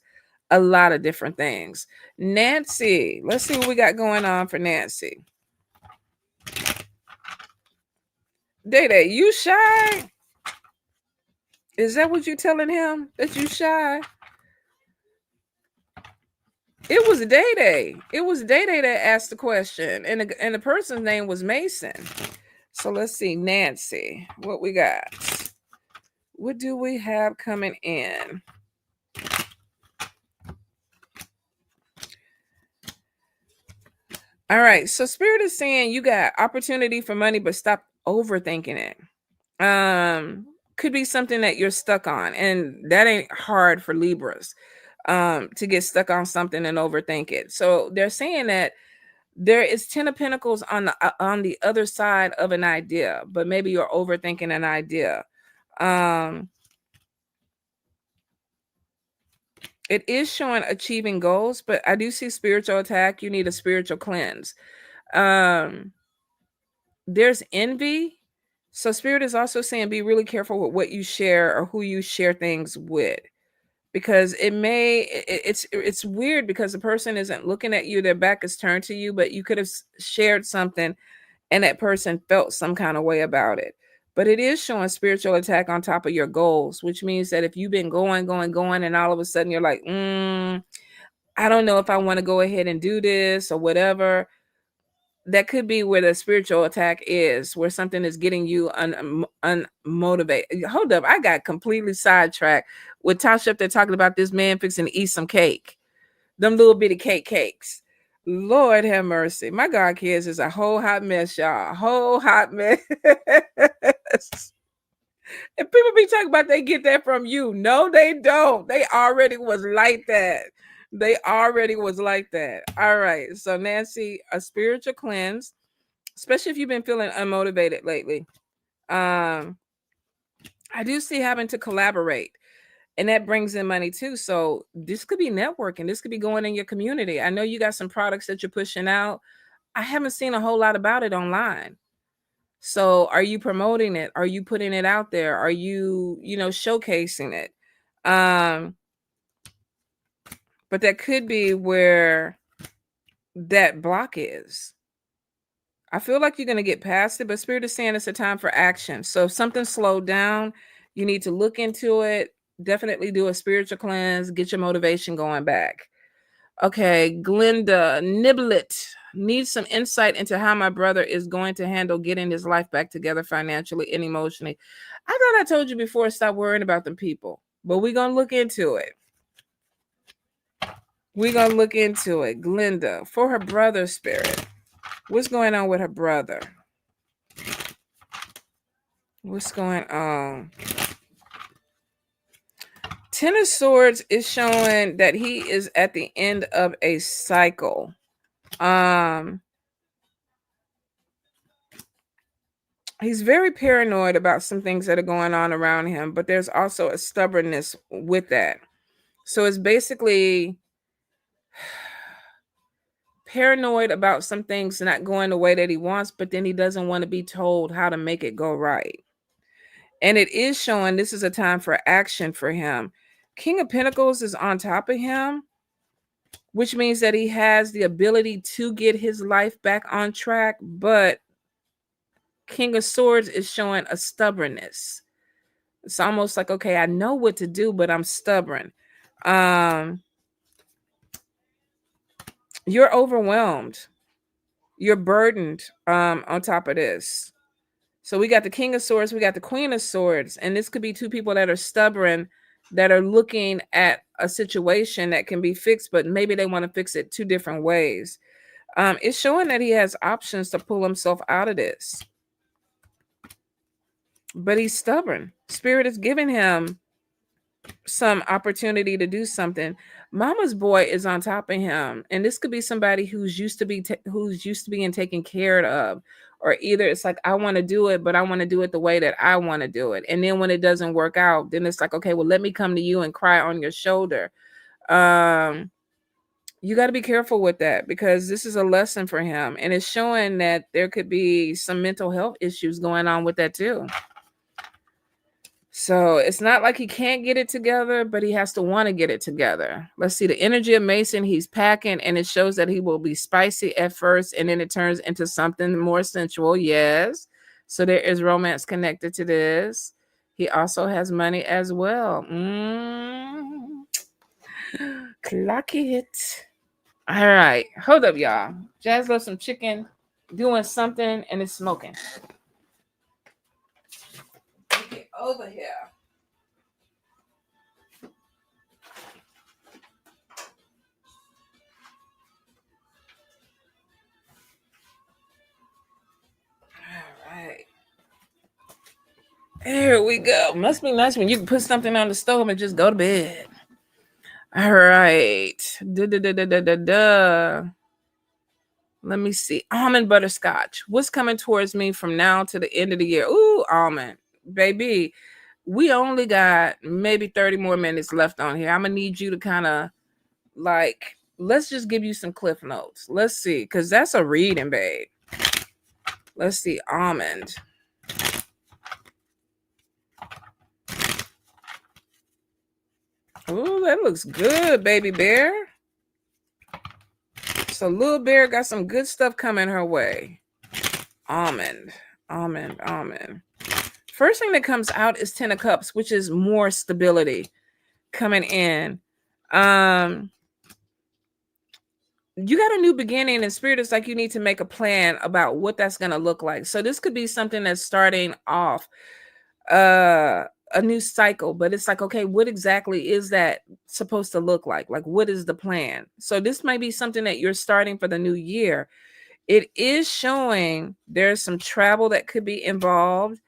a lot of different things. Nancy, let's see what we got going on for Nancy. Day Day, you shy? Is that what you telling him? That you shy? It was Day Day. It was Day Day that asked the question, and the person's name was Mason. So let's see, Nancy, what we got? What do we have coming in? All right, so Spirit is saying you got opportunity for money, but stop overthinking it. Could be something that you're stuck on, and that ain't hard for Libras, to get stuck on something and overthink it. So they're saying that there is 10 of Pentacles on the other side of an idea, but maybe you're overthinking an idea. It is showing achieving goals, but I do see spiritual attack. You need a spiritual cleanse. There's envy. So Spirit is also saying be really careful with what you share or who you share things with, because it's weird because the person isn't looking at you, their back is turned to you, but you could have shared something and that person felt some kind of way about it. But it is showing spiritual attack on top of your goals, which means that if you've been going, and all of a sudden you're like, I don't know if I want to go ahead and do this or whatever, that could be where the spiritual attack is, where something is getting you unmotivated. Hold up, I got completely sidetracked with Tasha up there talking about this man fixing to eat some cake. Them little bitty cakes. Lord have mercy. My God kids is a whole hot mess, y'all. A whole hot mess. And people be talking about they get that from you. No, they don't. They already was like that. They already was like that. All right. So Nancy, a spiritual cleanse, especially if you've been feeling unmotivated lately. I do see having to collaborate, and that brings in money too. So this could be networking. This could be going in your community. I know you got some products that you're pushing out. I haven't seen a whole lot about it online. So are you promoting it? Are you putting it out there? Are you, showcasing it? But that could be where that block is. I feel like you're going to get past it, but Spirit is saying it's a time for action. So if something slowed down, you need to look into it. Definitely do a spiritual cleanse, get your motivation going back. Okay, Glenda Niblet needs some insight into how my brother is going to handle getting his life back together financially and emotionally. I thought I told you before, stop worrying about them people, but we're going to look into it. We're going to look into it. Glenda, for her brother, Spirit, what's going on with her brother? What's going on? Ten of Swords is showing that he is at the end of a cycle. He's very paranoid about some things that are going on around him, but there's also a stubbornness with that. So it's basically paranoid about some things not going the way that he wants, but then he doesn't want to be told how to make it go right. And it is showing this is a time for action for him. King of Pentacles is on top of him, which means that he has the ability to get his life back on track, but King of Swords is showing a stubbornness. It's almost like, okay, I know what to do, but I'm stubborn. You're overwhelmed. You're burdened on top of this. So we got the King of Swords, we got the Queen of Swords, and this could be two people that are stubborn, that are looking at a situation that can be fixed, but maybe they want to fix it two different ways. It's showing that he has options to pull himself out of this. but he's stubborn. Spirit is giving him some opportunity to do something. Mama's boy is on top of him, and this could be somebody who's used to being taken care of, or either it's like, I want to do it, but I want to do it the way that I want to do it, and then when it doesn't work out, then it's like, okay, well, let me come to you and cry on your shoulder. You got to be careful with that, because this is a lesson for him, and it's showing that there could be some mental health issues going on with that too. So it's not like he can't get it together, but he has to want to get it together. Let's see the energy of Mason. He's packing, and it shows that he will be spicy at first, and then it turns into something more sensual. Yes. So there is romance connected to this. He also has money as well. Clock it. All right. Hold up, y'all. Jazz loves some chicken, doing something, and it's smoking. Get over here. Right. There we go. Must be nice when you can put something on the stove and just go to bed. All right. Let me see. Almond butterscotch. What's coming towards me from now to the end of the year? Ooh, almond. Baby, we only got maybe 30 more minutes left on here. I'm going to need you to kind of like, let's just give you some cliff notes. Let's see, because that's a reading, babe. Let's see. Almond. Ooh, that looks good, baby bear. So little bear got some good stuff coming her way. Almond. First thing that comes out is 10 of Cups, which is more stability coming in. You got a new beginning, and Spirit is like, you need to make a plan about what that's going to look like. So this could be something that's starting off a new cycle, but it's like, okay, what exactly is that supposed to look like? Like, what is the plan? So this might be something that you're starting for the new year. It is showing there's some travel that could be involved.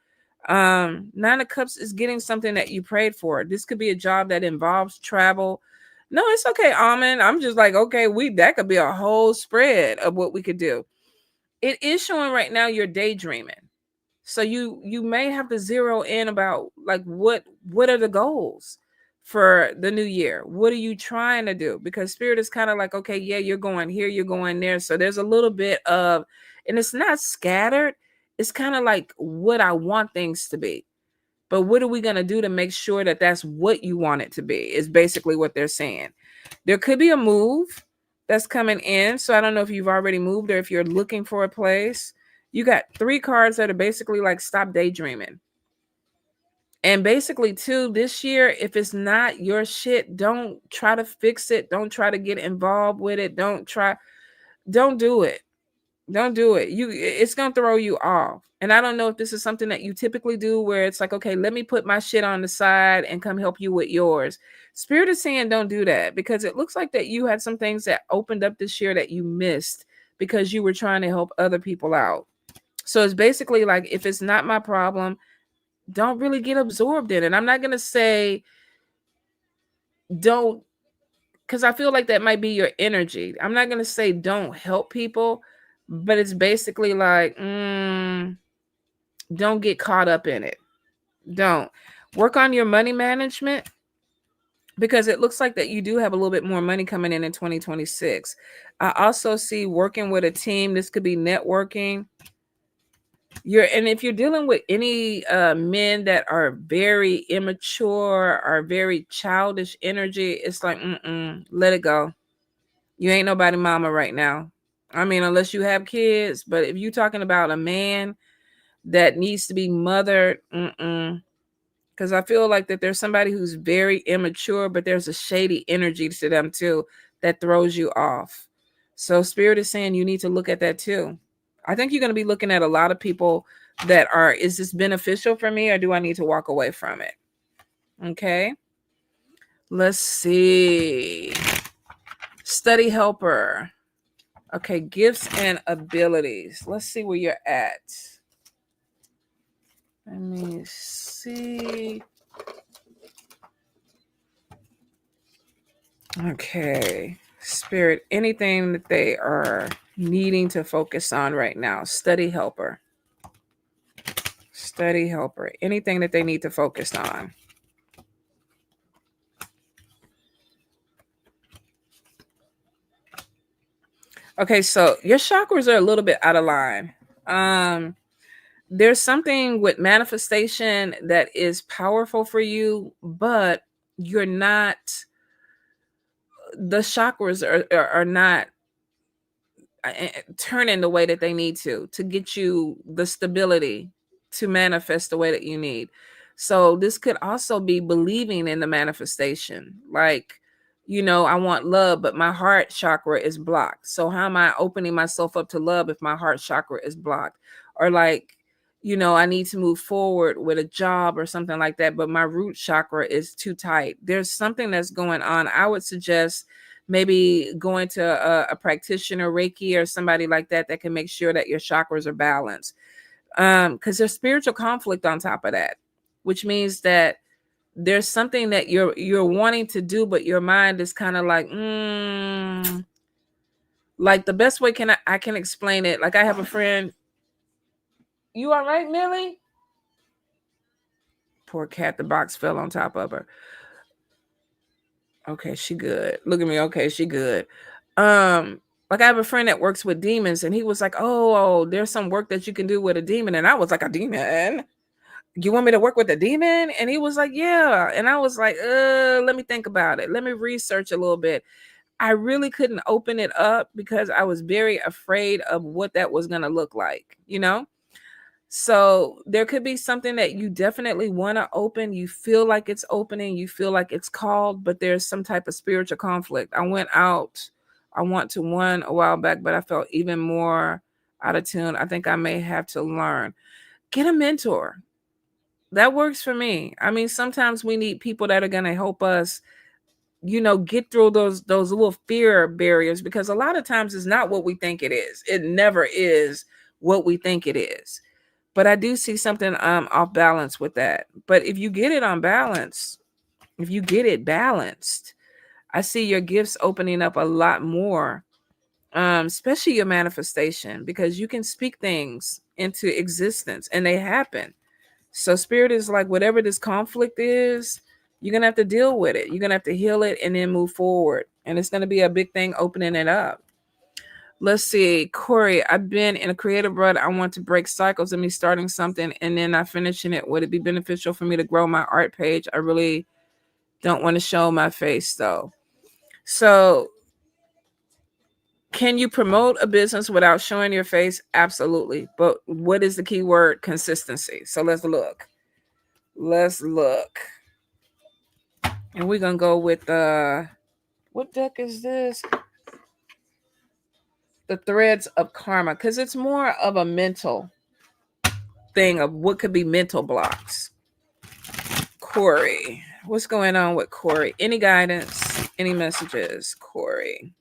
Nine of Cups is getting something that you prayed for. This could be a job that involves travel. No, it's okay, Almond. I'm just like, okay, that could be a whole spread of what we could do. It is showing right now you're daydreaming. So you may have to zero in about like what are the goals for the new year? What are you trying to do? Because Spirit is kind of like, okay, yeah, you're going here, you're going there. So there's a little bit of, and it's not scattered. It's kind of like what I want things to be. But what are we going to do to make sure that that's what you want it to be is basically what they're saying. There could be a move that's coming in. So I don't know if you've already moved or if you're looking for a place. You got 3 cards that are basically like, stop daydreaming. And basically, too, this year, if it's not your shit, don't try to fix it. Don't try to get involved with it. Don't do it. Don't do it. It's going to throw you off. And I don't know if this is something that you typically do where it's like, okay, let me put my shit on the side and come help you with yours. Spirit is saying don't do that, because it looks like that you had some things that opened up this year that you missed because you were trying to help other people out. So it's basically like, if it's not my problem, don't really get absorbed in it. I'm not going to say don't, because I feel like that might be your energy. I'm not going to say don't help people, but it's basically like, don't get caught up in it. Don't. Work on your money management, because it looks like that you do have a little bit more money coming in 2026. I also see working with a team. This could be networking. And if you're dealing with any men that are very immature or very childish energy, it's like, let it go. You ain't nobody mama right now. I mean, unless you have kids, but if you're talking about a man that needs to be mothered, because I feel like that there's somebody who's very immature, but there's a shady energy to them too that throws you off. So Spirit is saying you need to look at that too. I think you're going to be looking at a lot of people that are, is this beneficial for me, or do I need to walk away from it? Okay. Let's see. Study helper. Okay. Gifts and abilities. Let's see where you're at. Let me see. Okay. Spirit, anything that they are needing to focus on right now. Study helper. Study helper. Anything that they need to focus on. Okay, so your chakras are a little bit out of line. There's something with manifestation that is powerful for you, but you're not, the chakras are not turning the way that they need to get you the stability to manifest the way that you need. So this could also be believing in the manifestation. Like, I want love, but my heart chakra is blocked. So how am I opening myself up to love if my heart chakra is blocked? Or like, I need to move forward with a job or something like that, but my root chakra is too tight. There's something that's going on. I would suggest maybe going to a practitioner, Reiki, or somebody like that can make sure that your chakras are balanced. Because there's spiritual conflict on top of that, which means that there's something that you're wanting to do, but your mind is kind of like the best way I can explain it. Like I have a friend. You all right, Millie? Poor cat, the box fell on top of her. Okay, she good. Look at me. Okay, she good. Like I have a friend that works with demons, and he was like, "Oh, there's some work that you can do with a demon." And I was like, "A demon? You want me to work with a demon?" And he was like, "Yeah." And I was like, let me think about it. Let me research a little bit. I really couldn't open it up because I was very afraid of what that was going to look like, So there could be something that you definitely want to open. You feel like it's opening, you feel like it's called, but there's some type of spiritual conflict. I want to one a while back, but I felt even more out of tune. I think I may have to learn. Get a mentor. That works for me. I mean, sometimes we need people that are going to help us, get through those little fear barriers, because a lot of times it's not what we think it is. It never is what we think it is. But I do see something off balance with that. But if you get it on balance, if you get it balanced, I see your gifts opening up a lot more, especially your manifestation, because you can speak things into existence and they happen. So spirit is like, whatever this conflict is, you're going to have to deal with it. You're going to have to heal it and then move forward. And it's going to be a big thing opening it up. Let's see, Corey, I've been in a creative rut. I want to break cycles of me starting something and then not finishing it. Would it be beneficial for me to grow my art page? I really don't want to show my face though. So can you promote a business without showing your face? Absolutely. But what is the key word? Consistency. So let's look. And we're going to go with what deck is this? The Threads of Karma, because it's more of a mental thing of what could be mental blocks. Corey, what's going on with Corey? Any guidance? Any messages, Corey?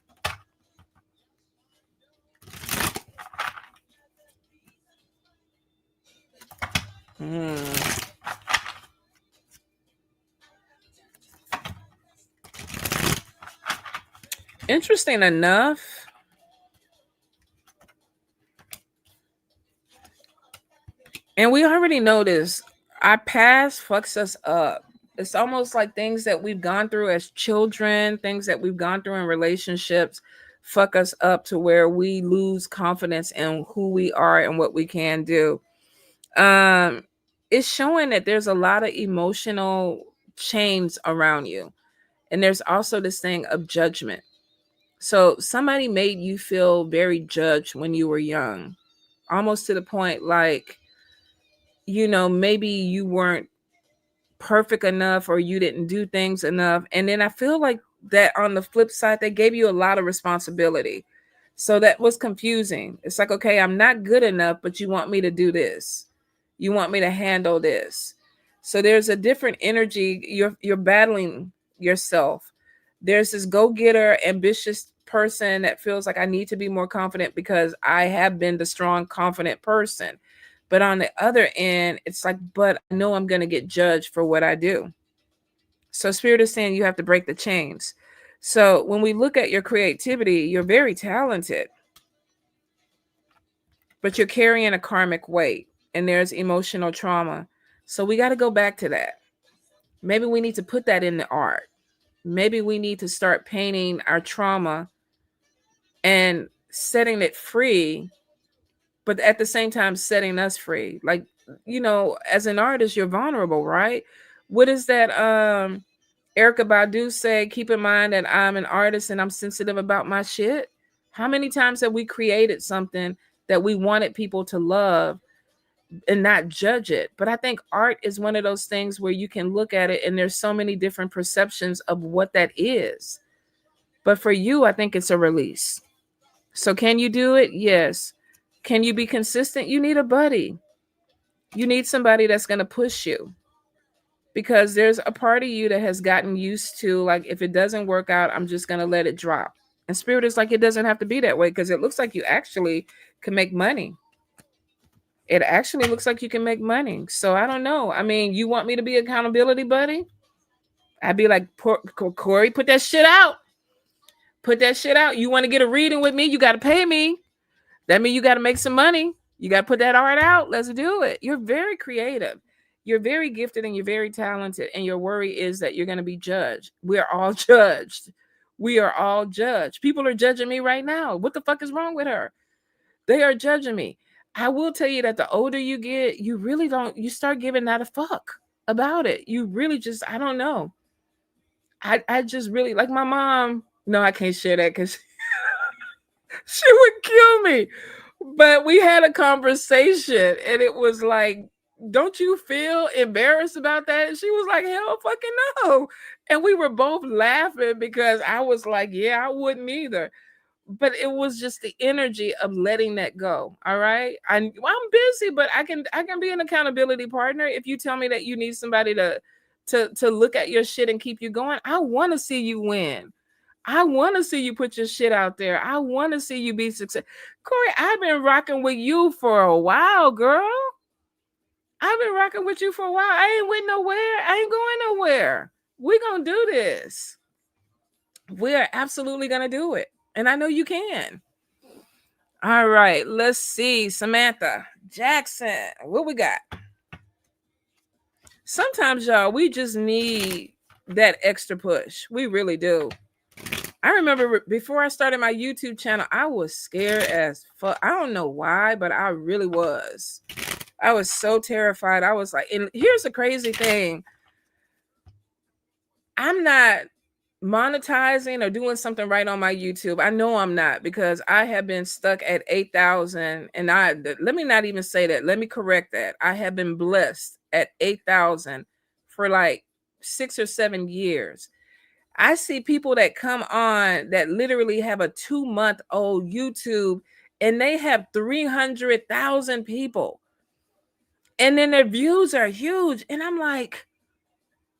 Interesting enough, and we already know this, our past fucks us up. It's almost like things that we've gone through as children, things that we've gone through in relationships fuck us up to where we lose confidence in who we are and what we can do. It's showing that there's a lot of emotional chains around you. And there's also this thing of judgment. So somebody made you feel very judged when you were young, almost to the point like, maybe you weren't perfect enough or you didn't do things enough. And then I feel like that on the flip side, they gave you a lot of responsibility. So that was confusing. It's like, okay, I'm not good enough, but you want me to do this. You want me to handle this. So there's a different energy. You're battling yourself. There's this go-getter, ambitious person that feels like I need to be more confident because I have been the strong, confident person. But on the other end, it's like, but I know I'm going to get judged for what I do. So Spirit is saying you have to break the chains. So when we look at your creativity, you're very talented, but you're carrying a karmic weight and there's emotional trauma. So we got to go back to that. Maybe we need to put that in the art. Maybe we need to start painting our trauma and setting it free, but at the same time setting us free. Like, as an artist, you're vulnerable, right? What is that Erica Badu say? Keep in mind that I'm an artist and I'm sensitive about my shit. How many times have we created something that we wanted people to love and not judge it? But I think art is one of those things where you can look at it and there's so many different perceptions of what that is. But for you, I think it's a release. So can you do it? Yes. Can you be consistent? You need a buddy. You need somebody that's going to push you, because there's a part of you that has gotten used to, like, if it doesn't work out, I'm just going to let it drop. And Spirit is like, it doesn't have to be that way, because it looks like you actually can make money. It actually looks like you can make money. So I don't know. I mean, you want me to be accountability buddy? I'd be like, Corey, put that shit out. Put that shit out. You want to get a reading with me? You got to pay me. That means you got to make some money. You got to put that art out. Let's do it. You're very creative. You're very gifted and you're very talented. And your worry is that you're going to be judged. We're all judged. We are all judged. People are judging me right now. What the fuck is wrong with her? They are judging me. I will tell you that the older you get, you really don't, you start giving that a fuck about it. You really just, I don't know. I just really, like my mom, no, I can't share that because she would kill me. But we had a conversation and it was like, don't you feel embarrassed about that? And she was like, hell fucking no. And we were both laughing because I was like, yeah, I wouldn't either. But it was just the energy of letting that go. All right. I'm busy, but I can be an accountability partner. If you tell me that you need somebody to look at your shit and keep you going, I want to see you win. I want to see you put your shit out there. I want to see you be successful. Corey, I've been rocking with you for a while, girl. I've been rocking with you for a while. I ain't went nowhere. I ain't going nowhere. We're going to do this. We are absolutely going to do it. And I know you can. All right. Let's see. Samantha Jackson. What we got? Sometimes, y'all, we just need that extra push. We really do. I remember before I started my YouTube channel, I was scared as fuck. I don't know why, but I really was. I was so terrified. I was like, and here's the crazy thing. I'm not monetizing or doing something right on my YouTube. I know I'm not, because I have been stuck at 8,000. And let me not even say that. Let me correct that. I have been blessed at 8,000 for like 6 or 7 years. I see people that come on that literally have a 2-month-old YouTube and they have 300,000 people. And then their views are huge. And I'm like,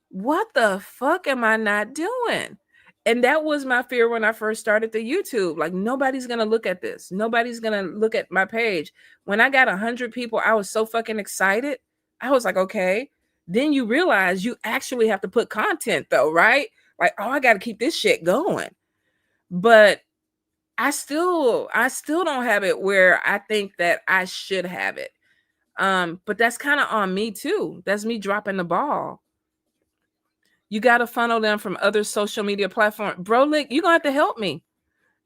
what the fuck am I not doing? And that was my fear when I first started the YouTube. Like, nobody's going to look at this. Nobody's going to look at my page. When I got 100 people, I was so fucking excited. I was like, okay. Then you realize you actually have to put content though, right? Like, oh, I got to keep this shit going. But I still don't have it where I think that I should have it. But that's kind of on me too. That's me dropping the ball. You got to funnel them from other social media platforms. Brolick, you're going to have to help me.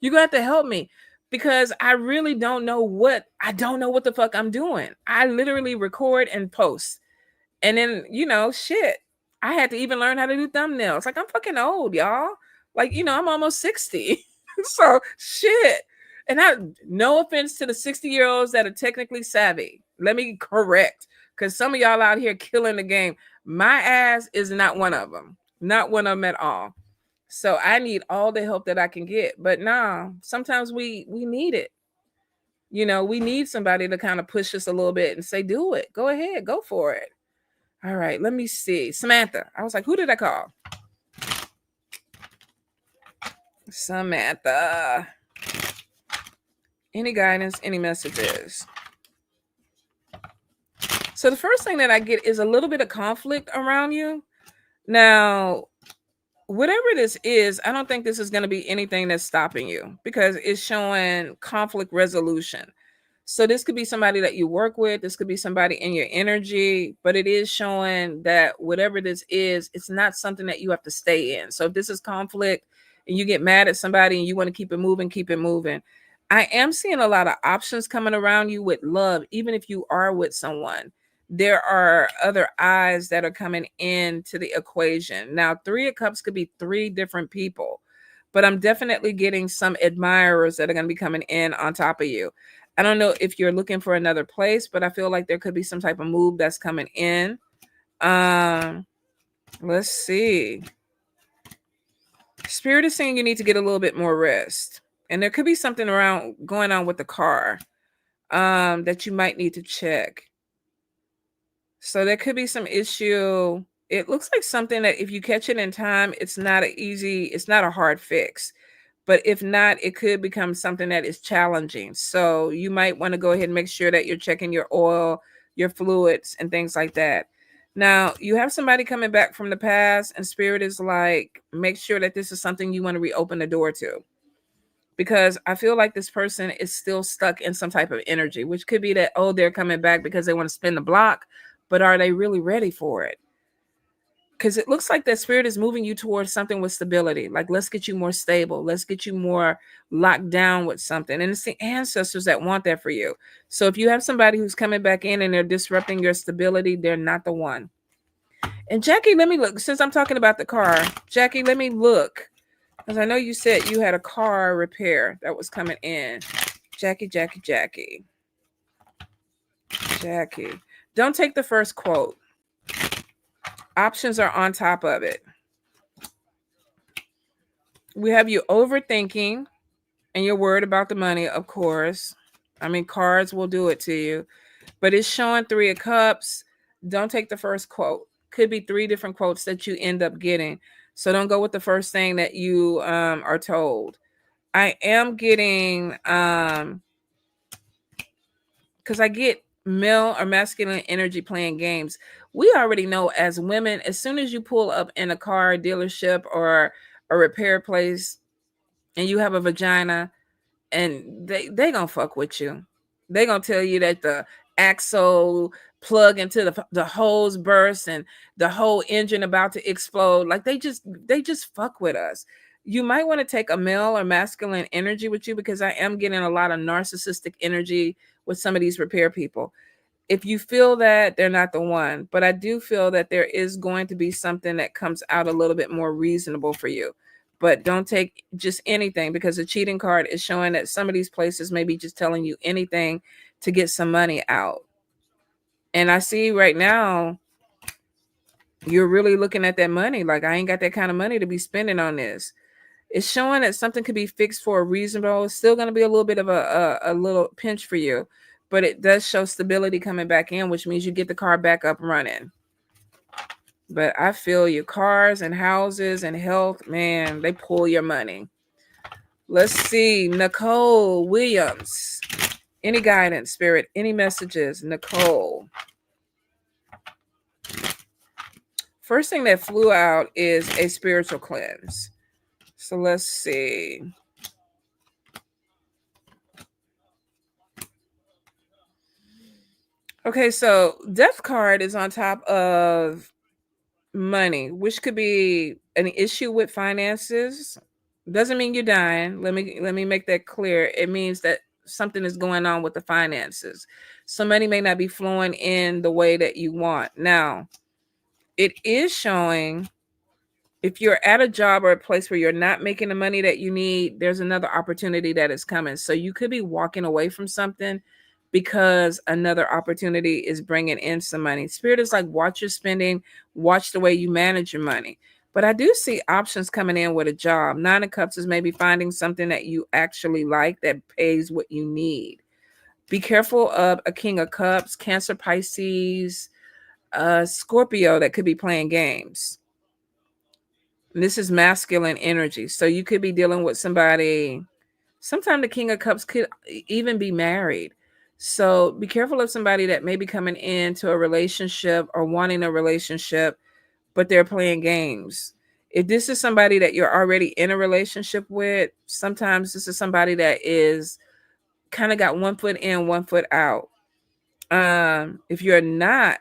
You're going to have to help me, because I really don't know what the fuck I'm doing. I literally record and post. And then, shit, I had to even learn how to do thumbnails. Like, I'm fucking old, y'all. Like, I'm almost 60. So, shit. And no offense to the 60-year-olds that are technically savvy. Let me correct, because some of y'all out here killing the game. My ass is not one of them. Not one of them at all. So I need all the help that I can get. But nah, sometimes we need it. We need somebody to kind of push us a little bit and say, do it. Go ahead. Go for it. All right. Let me see. Samantha. I was like, who did I call? Samantha. Any guidance? Any messages? So the first thing that I get is a little bit of conflict around you. Now, whatever this is, I don't think this is going to be anything that's stopping you because it's showing conflict resolution. So this could be somebody that you work with, this could be somebody in your energy, but it is showing that whatever this is, it's not something that you have to stay in. So if this is conflict and you get mad at somebody and you want to keep it moving, keep it moving. I am seeing a lot of options coming around you with love, even if you are with someone. There are other eyes that are coming into the equation. Now, Three of Cups could be three different people, but I'm definitely getting some admirers that are going to be coming in on top of you. I don't know if you're looking for another place, but I feel like there could be some type of move that's coming in. Let's see. Spirit is saying you need to get a little bit more rest. And there could be something around going on with the car that you might need to check. So there could be some issue. It looks like something that if you catch it in time, it's not a hard fix. But if not, it could become something that is challenging. So you might want to go ahead and make sure that you're checking your oil, your fluids, and things like that. Now, you have somebody coming back from the past, and Spirit is like, make sure that this is something you want to reopen the door to. Because I feel like this person is still stuck in some type of energy, which could be that, oh, they're coming back because they want to spin the block, but are they really ready for it? Because it looks like that Spirit is moving you towards something with stability. Like, let's get you more stable. Let's get you more locked down with something. And it's the ancestors that want that for you. So if you have somebody who's coming back in and they're disrupting your stability, they're not the one. And Jackie, let me look. Since I'm talking about the car, Jackie, let me look. Because I know you said you had a car repair that was coming in. Jackie. Don't take the first quote. Options are on top of it. We have you overthinking and you're worried about the money, of course. I mean, cards will do it to you. But it's showing Three of Cups. Don't take the first quote. Could be three different quotes that you end up getting. So don't go with the first thing that you are told. I am getting because I get male or masculine energy playing games. We already know as women, as soon as you pull up in a car dealership or a repair place and you have a vagina, and they gonna fuck with you. They gonna tell you that the axle plug into the hose burst and the whole engine about to explode. Like they just fuck with us. You might want to take a male or masculine energy with you because I am getting a lot of narcissistic energy with some of these repair people. If you feel that, they're not the one, but I do feel that there is going to be something that comes out a little bit more reasonable for you. But don't take just anything because the cheating card is showing that some of these places may be just telling you anything to get some money out. And I see right now you're really looking at that money like, I ain't got that kind of money to be spending on this. It's showing that something could be fixed for a reasonable. It's still going to be a little bit of a little pinch for you, but it does show stability coming back in, which means you get the car back up running. But I feel you. Cars and houses and health, man, they pull your money. Let's see. Nicole Williams. Any guidance, Spirit? Any messages? Nicole. First thing that flew out is a spiritual cleanse. So let's see. Okay, so Death card is on top of money, which could be an issue with finances. Doesn't mean you're dying. Let me make that clear. It means that something is going on with the finances. So money may not be flowing in the way that you want. Now, it is showing if you're at a job or a place where you're not making the money that you need, there's another opportunity that is coming. So you could be walking away from something because another opportunity is bringing in some money. Spirit is like, watch your spending, watch the way you manage your money. But I do see options coming in with a job. Nine of Cups is maybe finding something that you actually like that pays what you need. Be careful of a King of Cups, Cancer, Pisces, Scorpio that could be playing games. This is masculine energy. So you could be dealing with somebody. Sometimes the King of Cups could even be married. So be careful of somebody that may be coming into a relationship or wanting a relationship, but they're playing games. If this is somebody that you're already in a relationship with, sometimes this is somebody that is kind of got one foot in, one foot out. If you're not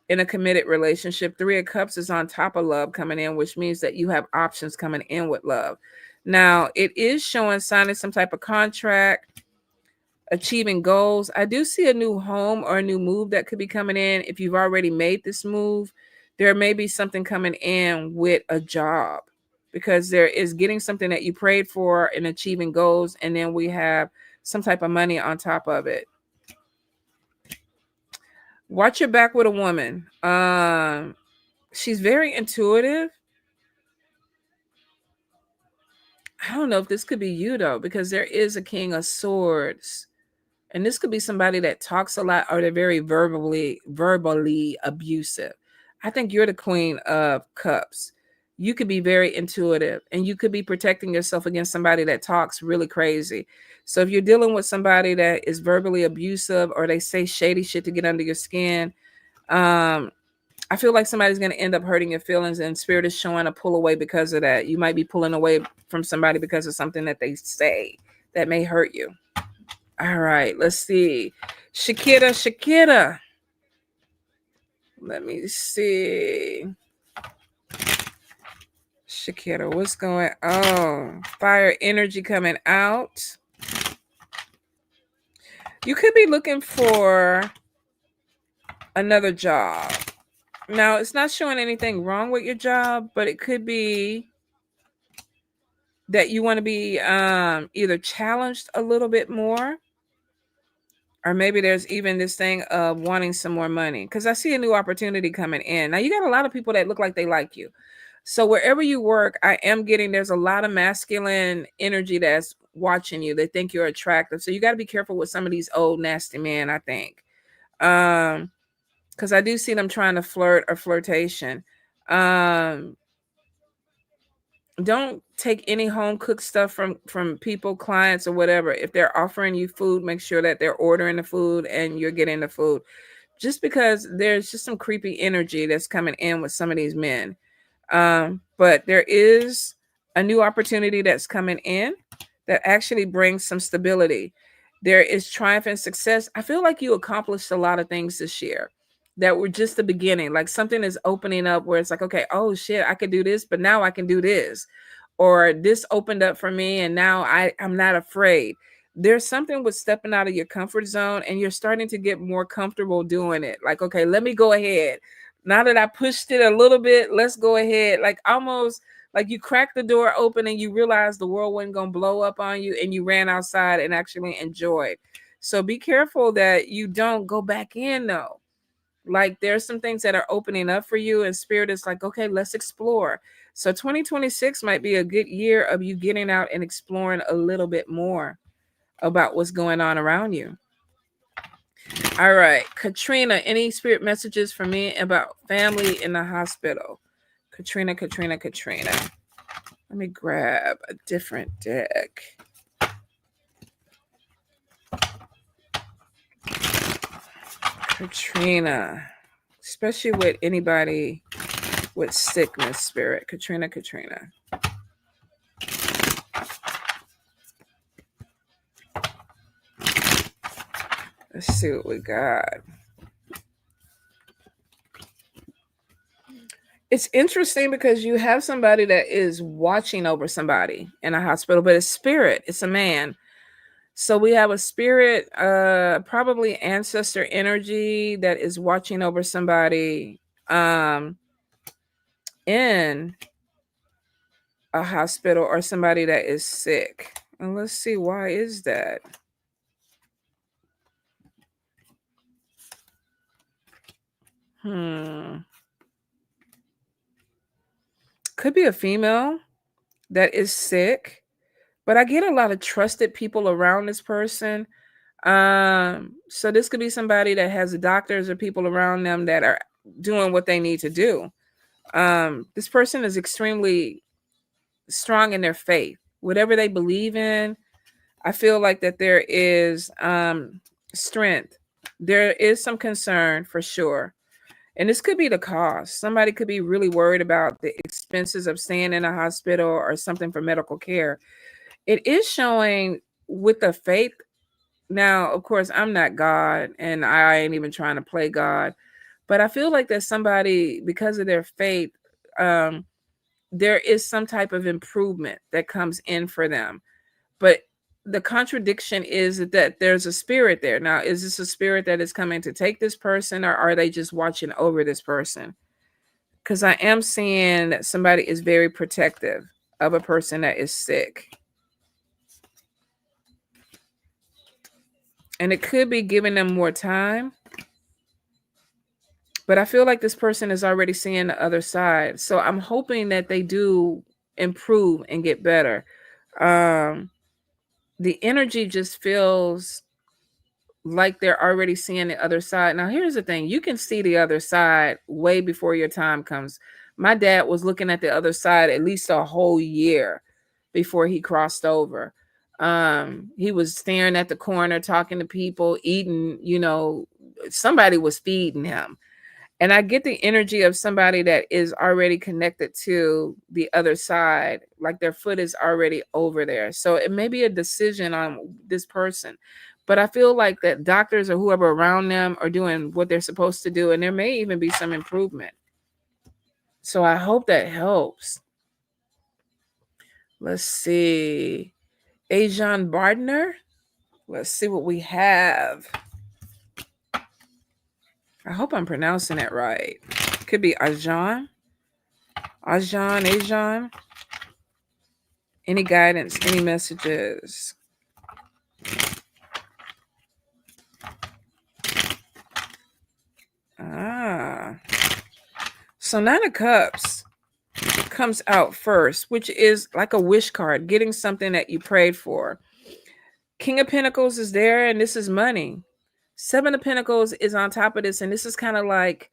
in a committed relationship, Three of Cups is on top of love coming in, which means that you have options coming in with love. Now, it is showing signing some type of contract, achieving goals. I do see a new home or a new move that could be coming in. If you've already made this move, there may be something coming in with a job, because there is getting something that you prayed for and achieving goals. And then we have some type of money on top of it. Watch your back with a woman. She's very intuitive. I don't know if this could be you though, because there is a King of Swords. And this could be somebody that talks a lot, or they're very verbally abusive. I think you're the Queen of Cups. You could be very intuitive, and you could be protecting yourself against somebody that talks really crazy. So if you're dealing with somebody that is verbally abusive, or they say shady shit to get under your skin, I feel like somebody's going to end up hurting your feelings, and Spirit is showing a pull away because of that. You might be pulling away from somebody because of something that they say that may hurt you. All right, let's see. Shakira. Let me see. Shakira, what's going on? Fire energy coming out. You could be looking for another job. Now, it's not showing anything wrong with your job, but it could be that you want to be either challenged a little bit more, or maybe there's even this thing of wanting some more money, because I see a new opportunity coming in. Now, you got a lot of people that look like they like you. So wherever you work, I am getting there's a lot of masculine energy that's watching you. They think you're attractive. So you got to be careful with some of these old nasty men, I think. Because I do see them trying to flirt or flirtation. Don't take any home cooked stuff from people, clients, or whatever. If they're offering you food, make sure that they're ordering the food and you're getting the food. Just because there's just some creepy energy that's coming in with some of these men. But there is a new opportunity that's coming in that actually brings some stability. There is triumph and success. I feel like you accomplished a lot of things this year that were just the beginning. Like something is opening up where it's like, okay, oh shit, I could do this, but now I can do this. Or this opened up for me and now I'm not afraid. There's something with stepping out of your comfort zone, and you're starting to get more comfortable doing it. Like, okay, let me go ahead. Now that I pushed it a little bit, let's go ahead. Like almost like you cracked the door open and you realized the world wasn't going to blow up on you, and you ran outside and actually enjoyed. So be careful that you don't go back in though. Like there's some things that are opening up for you, and Spirit is like, okay, let's explore. So 2026 might be a good year of you getting out and exploring a little bit more about what's going on around you. All right, Katrina, any spirit messages for me about family in the hospital? Katrina. Let me grab a different deck. Katrina, especially with anybody with sickness, Spirit. Katrina. Let's see what we got. It's interesting because you have somebody that is watching over somebody in a hospital, but it's spirit. It's a man. So we have a spirit, probably ancestor energy that is watching over somebody in a hospital, or somebody that is sick. And let's see, why is that? Could be a female that is sick, but I get a lot of trusted people around this person. So this could be somebody that has doctors or people around them that are doing what they need to do. This person is extremely strong in their faith, whatever they believe in. I feel like that there is Strength. There is some concern for sure. And this could be the cost. Somebody could be really worried about the expenses of staying in a hospital or something for medical care. It is showing with the faith. Now, of course, I'm not God and I ain't even trying to play God, but I feel like that somebody, because of their faith, um, there is some type of improvement that comes in for them. But the contradiction is that there's a spirit there. Now, is this a spirit that is coming to take this person, or are they just watching over this person? Because I am seeing that somebody is very protective of a person that is sick. And it could be giving them more time. But I feel like this person is already seeing the other side. So I'm hoping that they do improve and get better. Um, the energy just feels like they're already seeing the other side. Now, here's the thing. You can see the other side way before your time comes. My dad was looking at the other side at least a whole year before he crossed over. He was staring at the corner, talking to people, eating, somebody was feeding him. And I get the energy of somebody that is already connected to the other side, like their foot is already over there. So it may be a decision on this person. But I feel like that doctors or whoever around them are doing what they're supposed to do, and there may even be some improvement. So I hope that helps. Let's see. Ajan Bardner. Let's see what we have. I hope I'm pronouncing it right. Could be Ajan. Ajan. Any guidance, any messages? So 9 of Cups comes out first, which is like a wish card, getting something that you prayed for. King of Pentacles is there, and this is money. 7 of Pentacles is on top of this, and this is kind of like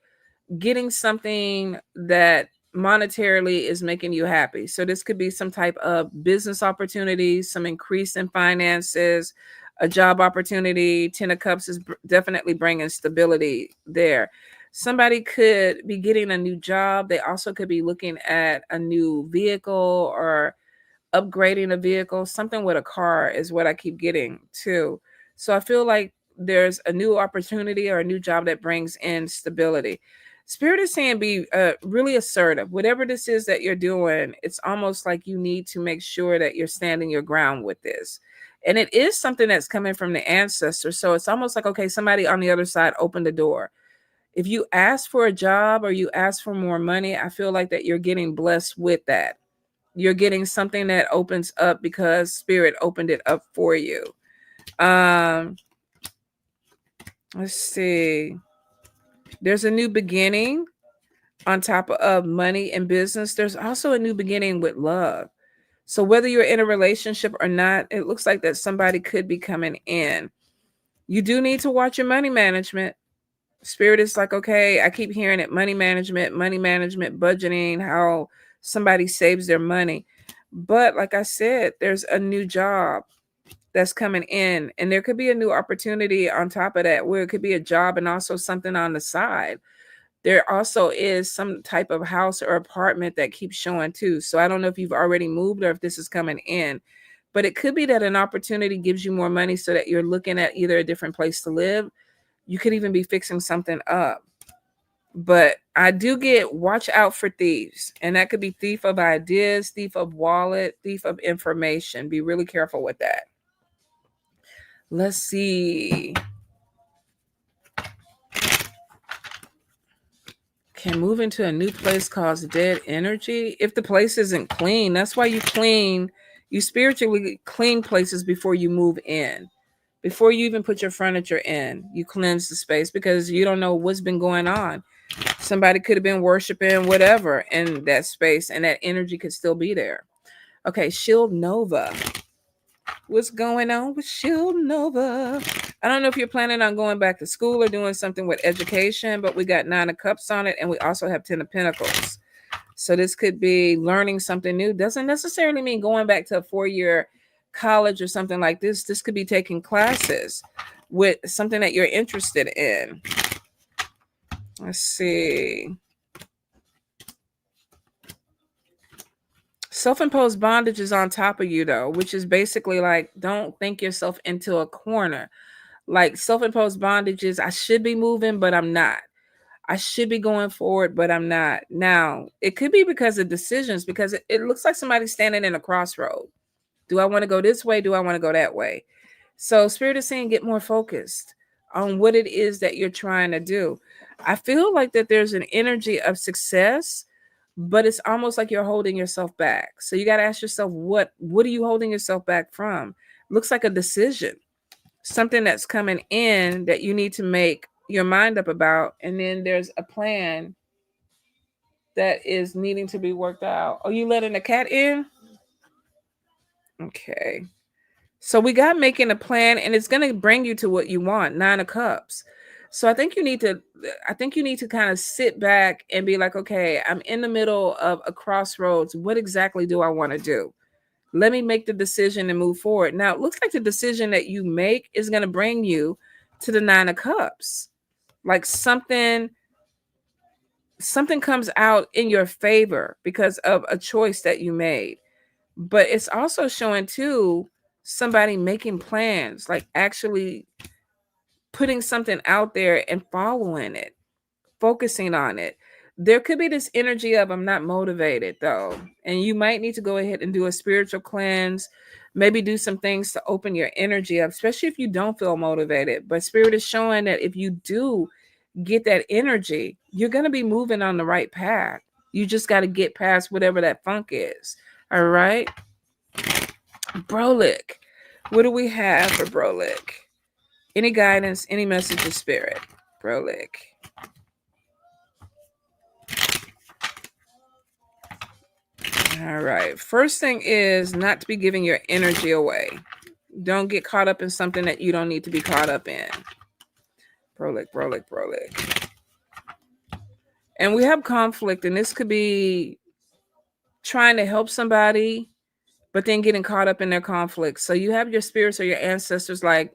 getting something that monetarily is making you happy. So this could be some type of business opportunity, some increase in finances, a job opportunity. 10 of Cups is definitely bringing stability there. Somebody could be getting a new job. They also could be looking at a new vehicle or upgrading a vehicle. Something with a car is what I keep getting too. So I feel like there's a new opportunity or a new job that brings in stability. Spirit is saying be really assertive. Whatever this is that you're doing, it's almost like you need to make sure that you're standing your ground with this. And it is something that's coming from the ancestors. So it's almost like, okay, somebody on the other side opened the door. If you ask for a job or you ask for more money, I feel like that you're getting blessed with that. You're getting something that opens up because Spirit opened it up for you. Let's see. There's a new beginning on top of money and business. There's also a new beginning with love. So whether you're in a relationship or not, it looks like that somebody could be coming in. You do need to watch your money management. Spirit is like, okay, I keep hearing it, money management, budgeting, how somebody saves their money. But like I said, there's a new job that's coming in, and there could be a new opportunity on top of that, where it could be a job and also something on the side. There also is some type of house or apartment that keeps showing too. So I don't know if you've already moved or if this is coming in, but it could be that an opportunity gives you more money so that you're looking at either a different place to live. You could even be fixing something up. But I do get watch out for thieves, and that could be thief of ideas, thief of wallet, thief of information. Be really careful with that. Let's see. Can move into a new place cause dead energy. If the place isn't clean, that's why you clean. You spiritually clean places before you move in. Before you even put your furniture in, you cleanse the space because you don't know what's been going on. Somebody could have been worshiping whatever in that space, and that energy could still be there. Okay, Shield Nova. What's going on with Shield Nova? I don't know if you're planning on going back to school or doing something with education, but we got 9 of Cups on it, and we also have 10 of Pentacles. So this could be learning something new. Doesn't necessarily mean going back to a 4-year college or something like this. This could be taking classes, with something that you're interested in. Let's see. Self-imposed bondage is on top of you though, which is basically like, don't think yourself into a corner. Like self-imposed bondage is, I should be moving, but I'm not. I should be going forward, but I'm not. Now, it could be because of decisions, because it looks like somebody's standing in a crossroad. Do I want to go this way? Do I want to go that way? So Spirit is saying, get more focused on what it is that you're trying to do. I feel like that there's an energy of success, but it's almost like you're holding yourself back. So you got to ask yourself, what are you holding yourself back from? Looks like a decision, something that's coming in that you need to make your mind up about. And then there's a plan that is needing to be worked out. Are you letting the cat in? Okay. So we got making a plan, and it's going to bring you to what you want, 9 of Cups. So I think you need to kind of sit back and be like, okay, I'm in the middle of a crossroads. What exactly do I want to do? Let me make the decision and move forward. Now, it looks like the decision that you make is going to bring you to the 9 of Cups. Like something comes out in your favor because of a choice that you made. But it's also showing too somebody making plans, like actually putting something out there and following it, focusing on it. There could be this energy of, I'm not motivated though. And you might need to go ahead and do a spiritual cleanse, maybe do some things to open your energy up, especially if you don't feel motivated. But Spirit is showing that if you do get that energy, you're going to be moving on the right path. You just got to get past whatever that funk is. All right. Brolic. What do we have for Brolic? Any guidance, any message of Spirit? Brolic. All right. First thing is not to be giving your energy away. Don't get caught up in something that you don't need to be caught up in. Brolic. And we have conflict, and this could be trying to help somebody, but then getting caught up in their conflict. So you have your spirits or your ancestors like,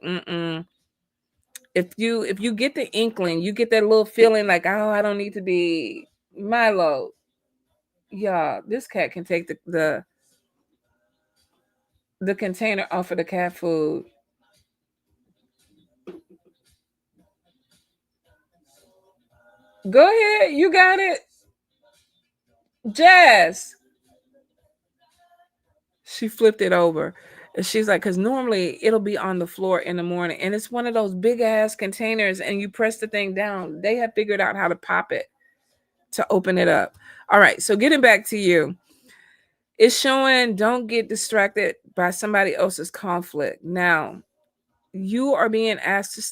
if you get the inkling, you get that little feeling like, oh, I don't need to be Milo. Yeah, this cat can take the container off of the cat food. Go ahead, you got it. Jazz. She flipped it over. And she's like, because normally it'll be on the floor in the morning. And it's one of those big ass containers, and you press the thing down. They have figured out how to pop it to open it up. All right. So getting back to you, it's showing don't get distracted by somebody else's conflict. Now, you are being asked to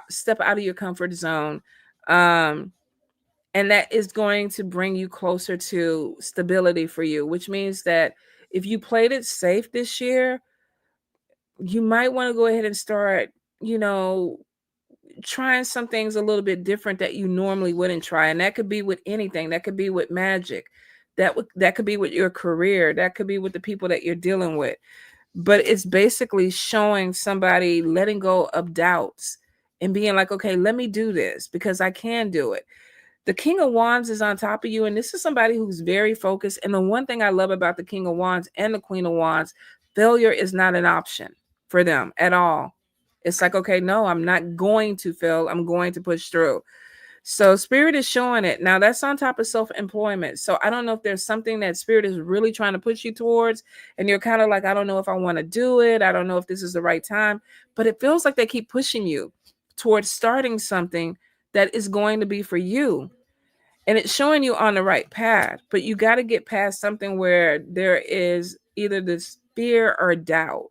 step out of your comfort zone. And that is going to bring you closer to stability for you, which means that if you played it safe this year, you might want to go ahead and start, trying some things a little bit different that you normally wouldn't try. And that could be with anything. That could be with magic. That could be with your career. That could be with the people that you're dealing with. But it's basically showing somebody letting go of doubts and being like, okay, let me do this because I can do it. The King of Wands is on top of you, and this is somebody who's very focused. And the one thing I love about the King of Wands and the Queen of Wands, failure is not an option for them at all. It's like, okay, no, I'm not going to fail. I'm going to push through. So Spirit is showing it. Now that's on top of self-employment. So I don't know if there's something that Spirit is really trying to push you towards, and you're kind of like, I don't know if I want to do it. I don't know if this is the right time, but it feels like they keep pushing you towards starting something that is going to be for you. And it's showing you on the right path, but you got to get past something where there is either this fear or doubt.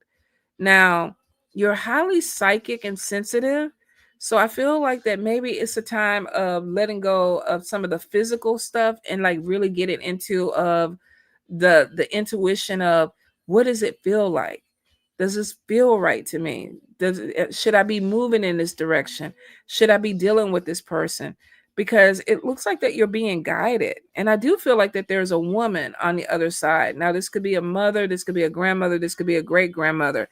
Now, you're highly psychic and sensitive. So I feel like that maybe it's a time of letting go of some of the physical stuff and like really getting into of the intuition of what does it feel like? Does this feel right to me? Should I be moving in this direction? Should I be dealing with this person? Because it looks like that you're being guided. And I do feel like that there's a woman on the other side. Now, this could be a mother, this could be a grandmother, this could be a great grandmother.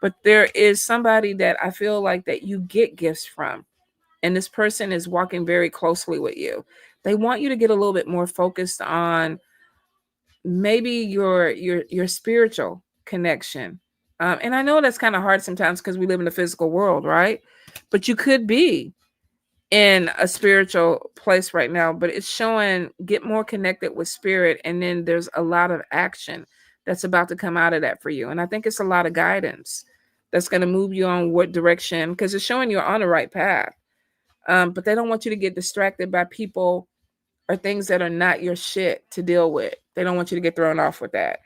but there is somebody that I feel like that you get gifts from, and this person is walking very closely with you. They want you to get a little bit more focused on maybe your spiritual connection. And I know that's kind of hard sometimes because we live in the physical world, right? But you could be in a spiritual place right now, but it's showing get more connected with spirit, and then there's a lot of action that's about to come out of that for you. And I think it's a lot of guidance that's going to move you on what direction, because it's showing you're on the right path. But they don't want you to get distracted by people or things that are not your shit to deal with. They don't want you to get thrown off with that.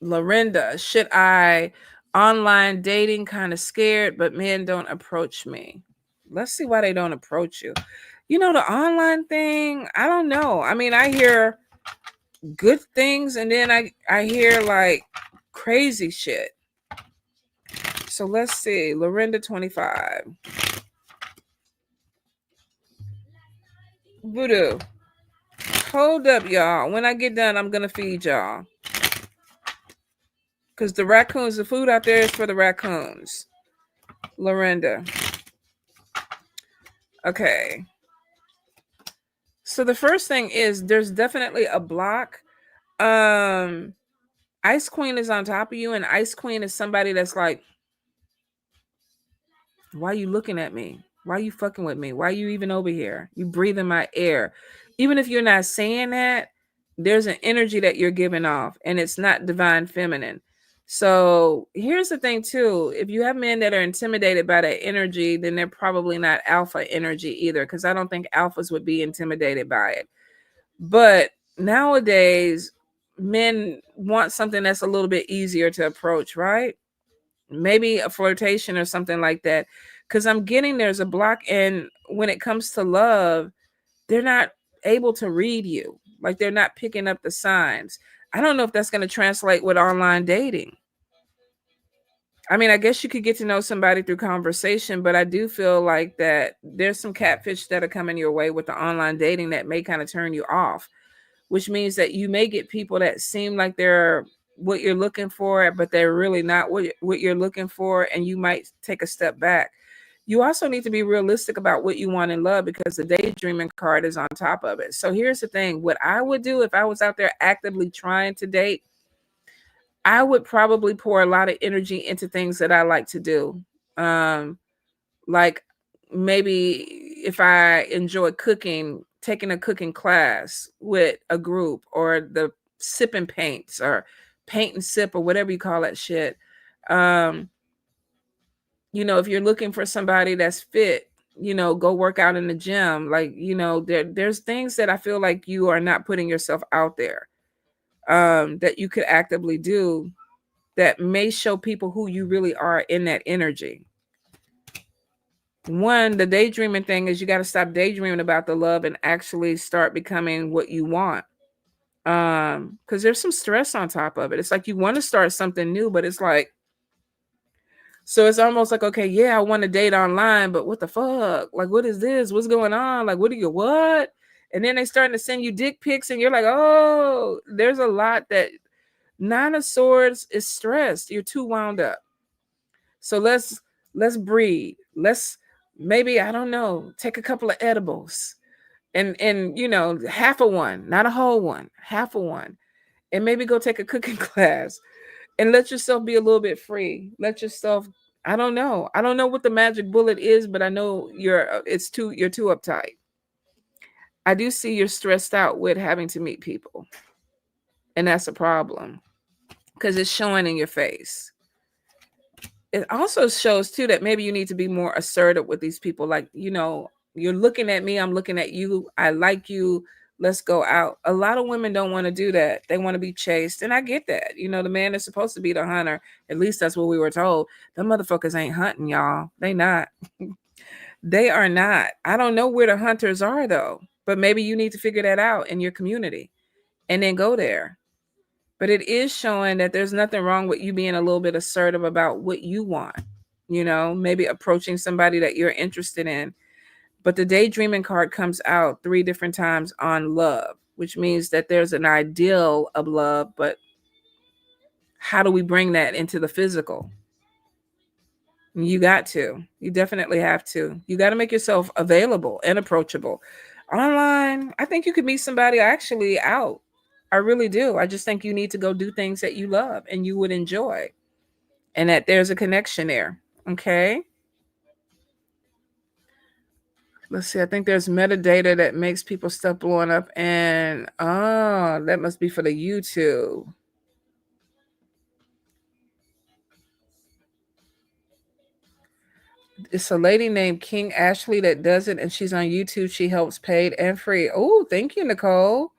Lorinda, should I online dating, kind of scared, but men don't approach me? Let's see why they don't approach you. You know, the online thing, I don't know. I mean, I hear good things, and then I hear like crazy shit. So let's see. Lorinda 25. Voodoo. Hold up, y'all. When I get done, I'm gonna feed y'all. Because the raccoons, the food out there is for the raccoons. Lorinda. Okay. So the first thing is there's definitely a block. Ice Queen is on top of you, and Ice Queen is somebody that's like, why are you looking at me? Why are you fucking with me? Why are you even over here? You breathing my air. Even if you're not saying that, there's an energy that you're giving off, and it's not divine feminine. So here's the thing too. If you have men that are intimidated by that energy, then they're probably not alpha energy either, because I don't think alphas would be intimidated by it. But nowadays, men want something that's a little bit easier to approach, right? Maybe a flirtation or something like that. Because I'm getting there's a block, and when it comes to love, they're not able to read you. Like they're not picking up the signs. I don't know if that's going to translate with online dating. I mean, I guess you could get to know somebody through conversation, but I do feel like that there's some catfish that are coming your way with the online dating that may kind of turn you off, which means that you may get people that seem like they're what you're looking for, but they're really not what you're looking for, and you might take a step back. You also need to be realistic about what you want in love, because the daydreaming card is on top of it. So here's the thing. What I would do if I was out there actively trying to date, I would probably pour a lot of energy into things that I like to do. Like maybe if I enjoy cooking, taking a cooking class with a group, or the sip and paints, or paint and sip, or whatever you call that shit. If you're looking for somebody that's fit, go work out in the gym. Like, there's things that I feel like you are not putting yourself out there, that you could actively do that may show people who you really are in that energy. One, the daydreaming thing is you got to stop daydreaming about the love and actually start becoming what you want. Because there's some stress on top of it. It's like you want to start something new, but it's like, so it's almost like, okay, yeah, I want to date online, but what the fuck? Like, what is this? What's going on? Like, what? And then they starting to send you dick pics, and you're like, oh, there's a lot that Nine of Swords is stressed. You're too wound up. So let's breathe. Let's maybe, I don't know, take a couple of edibles and half of one, not a whole one, half of one, and maybe go take a cooking class and let yourself be a little bit free. Let yourself, I don't know what the magic bullet is, but I know you're too uptight. I do see you're stressed out with having to meet people, and that's a problem because it's showing in your face. It also shows too that maybe you need to be more assertive with these people. Like, you're looking at me, I'm looking at you, I like you, let's go out. A lot of women don't want to do that. They want to be chased. And I get that. The man is supposed to be the hunter. At least that's what we were told. The motherfuckers ain't hunting, y'all. They not. They are not. I don't know where the hunters are though. But maybe you need to figure that out in your community and then go there. But it is showing that there's nothing wrong with you being a little bit assertive about what you want. Maybe approaching somebody that you're interested in. But the daydreaming card comes out 3 different times on love, which means that there's an ideal of love, but how do we bring that into the physical? You got to. You definitely have to. You got to make yourself available and approachable. Online, I think you could meet somebody actually out. I really do. I just think you need to go do things that you love and you would enjoy, and that there's a connection there. Okay. Let's see. I think there's metadata that makes people stuff blowing up, and that must be for the YouTube. It's a lady named King Ashley that does it, and she's on YouTube. She helps paid and free. Oh, thank you, Nicole.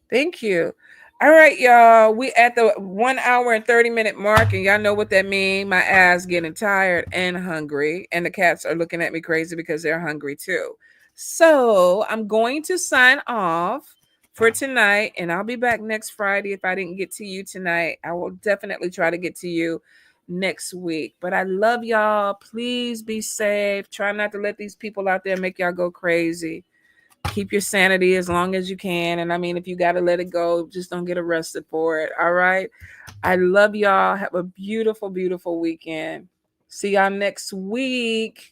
Thank you. All right, y'all. We at the 1 hour and 30-minute mark, and y'all know what that means. My ass getting tired and hungry, and the cats are looking at me crazy because they're hungry too. So I'm going to sign off for tonight, and I'll be back next Friday. If I didn't get to you tonight, I will definitely try to get to you next week. But I love y'all. Please be safe. Try not to let these people out there make y'all go crazy. Keep your sanity as long as you can. And I mean, if you got to let it go, just don't get arrested for it. All right. I love y'all. Have a beautiful, beautiful weekend. See y'all next week.